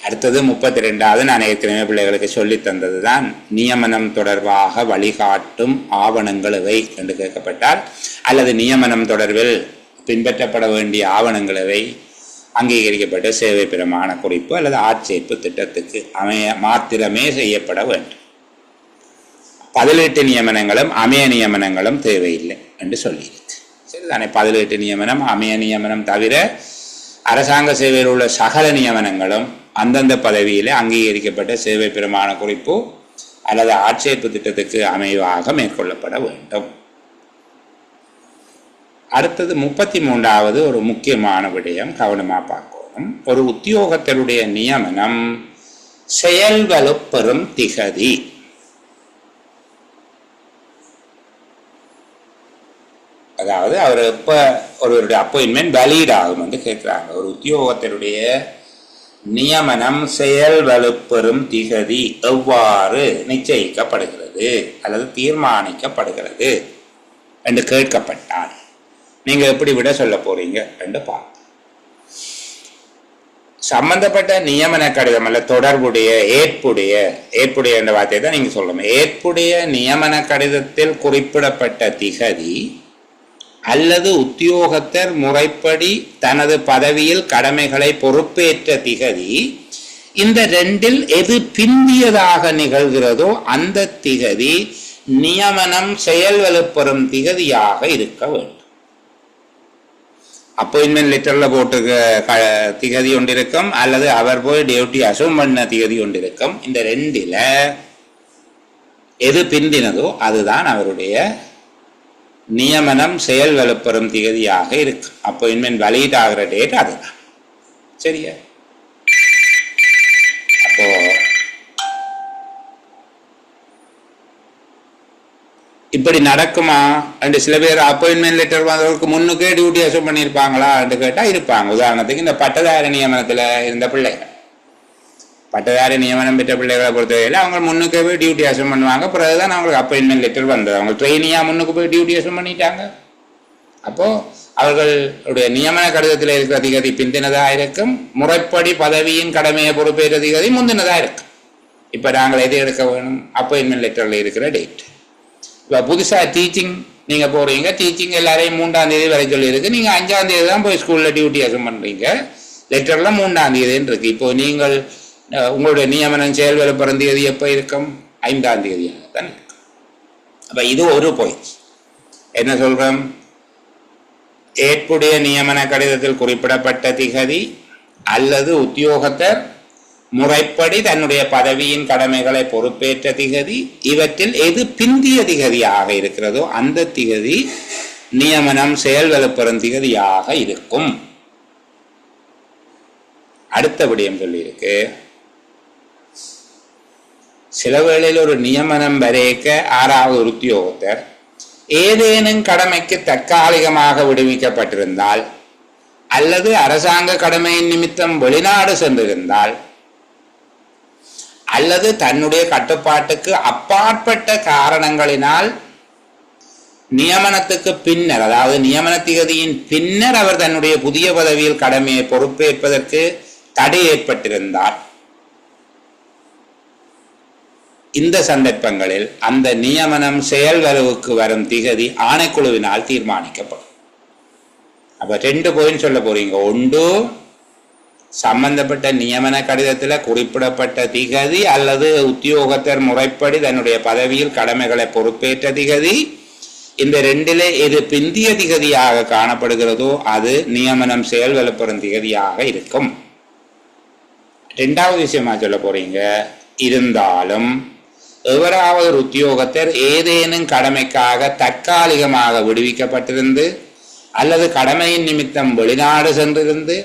அடுத்தது 32வது, நான் ஏற்கனவே பிள்ளைகளுக்கு சொல்லி தந்ததுதான், நியமனம் தொடர்பாக வழிகாட்டும் ஆவணங்கள் எவை என்று கேட்கப்பட்டால், அல்லது நியமனம் தொடர்பில் பின்பற்றப்பட வேண்டிய ஆவணங்கள் எவை, அங்கீகரிக்கப்பட்ட சேவை பிரமாண குறிப்பு அல்லது ஆட்சேர்ப்பு திட்டத்துக்கு அமைய மாத்திரமே செய்யப்பட வேண்டும். பதிலீட்டு நியமனங்களும் அமைய நியமனங்களும் தேவையில்லை என்று சொல்லியிருக்கு. சரிதானே? பதிலீட்டு நியமனம், அமைய நியமனம் தவிர அரசாங்க சேவையில் உள்ள சகல நியமனங்களும் அந்தந்த பதவியிலே அங்கீகரிக்கப்பட்ட சேவை பிரமாண குறிப்பு அல்லது ஆட்சேர்ப்பு திட்டத்துக்கு அமைவாக மேற்கொள்ளப்பட வேண்டும். அடுத்தது 33வது ஒரு முக்கியமான விடயம், கவனமாக பார்க்கணும். ஒரு உத்தியோகத்தருடைய நியமனம் செயல்வலுப்பெறும் திகதி. அதாவது அவர் எப்ப ஒருவருடைய அப்பாயின்மெண்ட் வேலிட் ஆகும் என்று கேட்கிறாங்க. ஒரு உத்தியோகத்தருடைய நியமனம் செயல் வலுப்பெறும் திகதி எவ்வாறு நிச்சயிக்கப்படுகிறது அல்லது தீர்மானிக்கப்படுகிறது என்று கேட்கப்பட்டால் நீங்க எப்படி விட சொல்ல போறீங்க என்று பார்ப்போம். சம்பந்தப்பட்ட நியமன கடிதம் அல்ல தொடர்புடைய ஏற்புடைய என்ற வார்த்தையை தான் நீங்க சொல்லணும். ஏற்புடைய நியமன கடிதத்தில் குறிப்பிடப்பட்ட திகதி அல்லது உத்தியோகத்தர் முறைப்படி தனது பதவியில் கடமைகளை பொறுப்பேற்ற திகதி, இந்த ரெண்டில் எது பிந்தியதாக நிகழ்கிறதோ அந்த திகதி நியமனம் செயல் வலுப்பெறும் திகதியாக இருக்க வேண்டும். அப்பாயின்மெண்ட் லெட்டர்ல போட்டு திகதி ஒன்றிருக்கும் அல்லது அவர் போய் டியூட்டி அசூம் பண்ண திகதி ஒன்றிருக்கும். இந்த ரெண்டில எது பிந்தினதோ அதுதான் அவருடைய நியமனம் செயல் வலுப்பெறும் திகதியாக இருக்கு. அப்பாயின்மெண்ட் வேலிட் ஆகிற டேட் அதுதான். சரியா? அப்போ இப்படி நடக்குமா என்று சில பேர் அப்பாயின்மெண்ட் லெட்டர் வந்தவர்களுக்கு முன்னுக்கே டியூட்டி அசூம் பண்ணியிருப்பாங்களா என்று கேட்டால் இருப்பாங்க. உதாரணத்துக்கு இந்த பட்டதாரி நியமனத்தில் இருந்த பிள்ளைகள், பட்டதாரி நியமனம் பெற்ற பிள்ளைகளை பொறுத்தவரையில் அவங்க முன்னுக்கு போய் டியூட்டி அசூம் பண்ணுவாங்க. பிறகுதான் அவங்களுக்கு அப்பாயின்மெண்ட் லெட்டர் வந்தது. அவங்க ட்ரெயினியாக முன்னுக்கு போய் டியூட்டி அசூம் பண்ணிட்டாங்க. அப்போது அவர்களுடைய நியமன கடிதத்தில் இருக்கிற திகதி பிந்தினதாக இருக்கும், முறைப்படி பதவியின் கடமையை பொறுப்பேற்ற திகதி முந்தினதாக இருக்கும். இப்போ நாங்கள் எது எடுக்க வேணும்? அப்பாயின்மெண்ட் லெட்டரில் இருக்கிற டேட். இப்போ புதுசாக டீச்சிங் நீங்கள் போகிறீங்க, டீச்சிங் எல்லாரையும் 3ஆம் தேதி வரை சொல்லியிருக்கு. நீங்கள் 5ஆம் தேதி தான் போய் ஸ்கூலில் டியூட்டி அசூம் பண்ணுறீங்க. லெட்டரில் 3ஆம் தேதின்னு இருக்குது. இப்போது நீங்கள் உங்களுடைய நியமனம் செயல் வலுப்பெறும் தேதி எப்போ இருக்கும்? 5ஆம் தேதியாக தான் இருக்கும். அப்போ இது ஒரு பாயிண்ட். என்ன சொல்கிறோம்? ஏற்புடைய நியமன கடிதத்தில் குறிப்பிடப்பட்ட திகதி அல்லது உத்தியோகத்தர் முறைப்படி தன்னுடைய பதவியின் கடமைகளை பொறுப்பேற்ற திகதி, இவற்றில் எது பிந்திய திகதியாக இருக்கிறதோ அந்த திகதி நியமனம் செயல்வலப்பெறும் திகதியாக இருக்கும். அடுத்த விடயம் சொல்லியிருக்கு, சில வேளையில் ஒரு நியமனம் வரைக்க 6வது உத்தியோகத்தர் ஏதேனும் கடமைக்கு தற்காலிகமாக விடுவிக்கப்பட்டிருந்தால் அல்லது அரசாங்க கடமையின் நிமித்தம் வெளிநாடு சென்றிருந்தால் அல்லது தன்னுடைய கட்டுப்பாட்டுக்கு அப்பாற்பட்ட காரணங்களினால் நியமனத்துக்கு பின்னர், அதாவது நியமன திகதியின் பின்னர் அவர் தன்னுடைய புதிய பதவியில் கடமையை பொறுப்பேற்பதற்கு தடை ஏற்பட்டிருந்தார், இந்த சந்தர்ப்பங்களில் அந்த நியமனம் செயல்வரவுக்கு வரும் திகதி ஆணைக்குழுவினால் தீர்மானிக்கப்படும். அப்ப 2 பாயிண்ட் சொல்ல போறீங்க. ஒன்று, சம்பந்தப்பட்ட நியமன கடிதத்தில் குறிப்பிடப்பட்ட திகதி அல்லது உத்தியோகத்தர் முறைப்படி தன்னுடைய பதவியில் கடமைகளை பொறுப்பேற்ற திகதி. இந்த 2லே எது பிந்திய திகதியாக காணப்படுகிறதோ அது நியமனம் செயல்வலப்பெறும் திகதியாக இருக்கும். 2வது விஷயமா சொல்ல போறீங்க, இருந்தாலும் எவராவது ஒரு உத்தியோகத்தர் ஏதேனும் கடமைக்காக தற்காலிகமாக விடுவிக்கப்பட்டிருந்து அல்லது கடமையின் நிமித்தம் வெளிநாடு சென்றிருந்து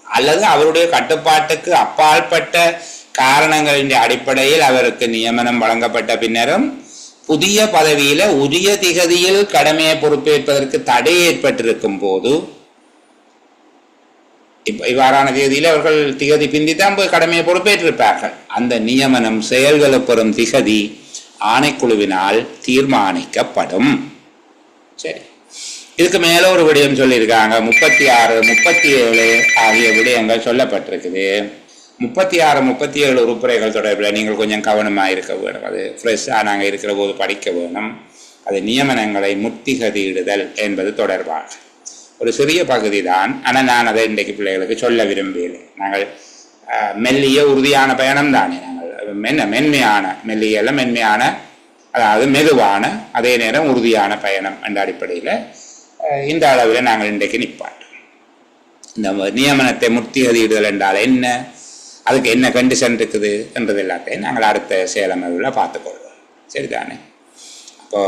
அல்லது அவருடைய கட்டுப்பாட்டுக்கு அப்பாற்பட்ட காரணங்களின் அடிப்படையில் அவருக்கு நியமனம் வழங்கப்பட்ட பின்னரும் புதிய பதவியில உரிய திகதியில் கடமையை பொறுப்பேற்பதற்கு தடை ஏற்பட்டிருக்கும் போது, இவ்வாறான தேதியில் அவர்கள் திகதி பிந்தித்தான் போய் கடமையை பொறுப்பேற்றிருப்பார்கள், அந்த நியமனம் செயல்வலப்பெறும் திகதி ஆணைக்குழுவினால் தீர்மானிக்கப்படும். சரி, இதுக்கு மேல ஒரு விடயம் சொல்லியிருக்காங்க. 36, 37 ஆகிய விடயங்கள் சொல்லப்பட்டிருக்குது. 36, 37 உறுப்புரைகள் தொடர்பில் நீங்கள் கொஞ்சம் கவனமாக இருக்க வேணும். அது ஃப்ரெஷ்ஷாக நாங்கள் இருக்கிற போது படிக்க வேணும். அது நியமனங்களை முத்திகதியிடுதல் என்பது தொடர்பாக ஒரு சிறிய பகுதி தான். ஆனால் நான் அதை இன்றைக்கு பிள்ளைகளுக்கு சொல்ல விரும்பவில்லை. நாங்கள் மெல்லிய உறுதியான பயணம் தானே, நாங்கள் மென்மையான மெல்லியெல்லாம் மென்மையான, அதாவது மெதுவான அதே நேரம் உறுதியான பயணம் என்ற அடிப்படையில் இந்த அளவில் நாங்கள் இன்றைக்கு நிப்பாட்டோம். இந்த நியமனத்தை முத்திகதியிடுதல் என்றால் என்ன, அதுக்கு என்ன கண்டிஷன் இருக்குது என்றது எல்லாத்தையும் நாங்கள் அடுத்த சேலமவில் பார்த்துக்கொள்வோம். சரிதானே? அப்போ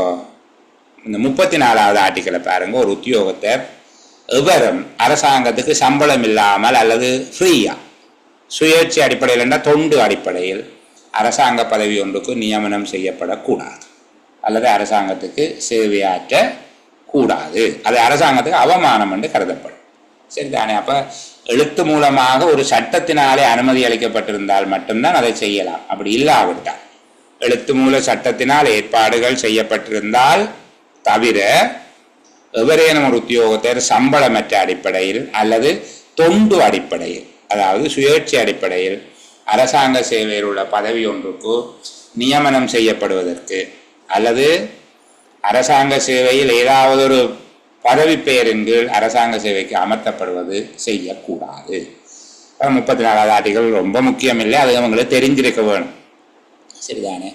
இந்த 34வது ஆர்டிக்கலை பாருங்க. ஒரு உத்தியோகத்தர் எவரும் அரசாங்கத்துக்கு சம்பளம் இல்லாமல் அல்லது ஃப்ரீயா சுயேட்சை அடிப்படையில் என்ற தொண்டு அடிப்படையில் அரசாங்க பதவி ஒன்றுக்கு நியமனம் செய்யப்படக்கூடாது அல்லது அரசாங்கத்துக்கு சேவையாற்ற கூடாது. அது அரசாங்கத்துக்கு அவமானம் என்று கருதப்படும். சரிதானே? அப்ப எழுத்து மூலமாக ஒரு சட்டத்தினாலே அனுமதி அளிக்கப்பட்டிருந்தால் மட்டும்தான் அதை செய்யலாம். அப்படி இல்லாவிட்டால், எழுத்து மூல சட்டத்தினால் ஏற்பாடுகள் செய்யப்பட்டிருந்தால் தவிர எவரேனும் ஒரு உத்தியோகத்தர் சம்பளமற்ற அடிப்படையில் அல்லது தொண்டு அடிப்படையில், அதாவது சுயேட்சை அடிப்படையில் அரசாங்க சேவையில் உள்ள பதவி ஒன்றுக்கு நியமனம் செய்யப்படுவதற்கு அல்லது அரசாங்க சேவையில் ஏதாவது ஒரு பதவி பெயரின் கீழ் அரசாங்க சேவைக்கு அமர்த்தப்படுவது செய்யக்கூடாது. 34வது ஆர்டிகல் ரொம்ப முக்கியம் இல்லை, அது அவங்களுக்கு தெரிஞ்சிருக்க வேணும். சரிதானே?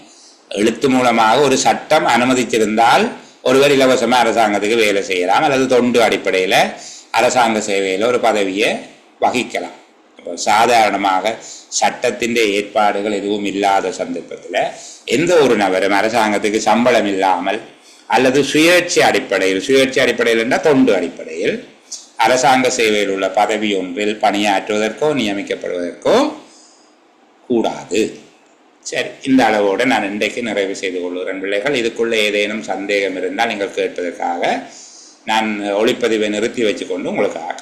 எழுத்து மூலமாக ஒரு சட்டம் அனுமதித்திருந்தால் ஒருவர் இலவசமாக அரசாங்கத்துக்கு வேலை செய்யலாம் அல்லது தொண்டு அடிப்படையில் அரசாங்க சேவையில் ஒரு பதவியை வகிக்கலாம். இப்போ சாதாரணமாக சட்டத்தின் ஏற்பாடுகள் எதுவும் இல்லாத சந்தர்ப்பத்தில் எந்த ஒரு நபரும் அரசாங்கத்துக்கு சம்பளம் இல்லாமல் அல்லது சுயேட்சை அடிப்படையில் என்ற தொண்டு அடிப்படையில் அரசாங்க சேவையில் உள்ள பதவி ஒன்றில் பணியாற்றுவதற்கோ நியமிக்கப்படுவதற்கோ கூடாது. சரி, இந்த அளவோடு நான் இன்றைக்கு நிறைவு செய்து கொள்கிறேன் பிள்ளைகள். இதுக்குள்ள ஏதேனும் சந்தேகம் இருந்தால் நீங்கள் கேட்பதற்காக நான் ஒளிப்பதிவை நிறுத்தி வச்சுக்கொண்டு உங்களுக்காக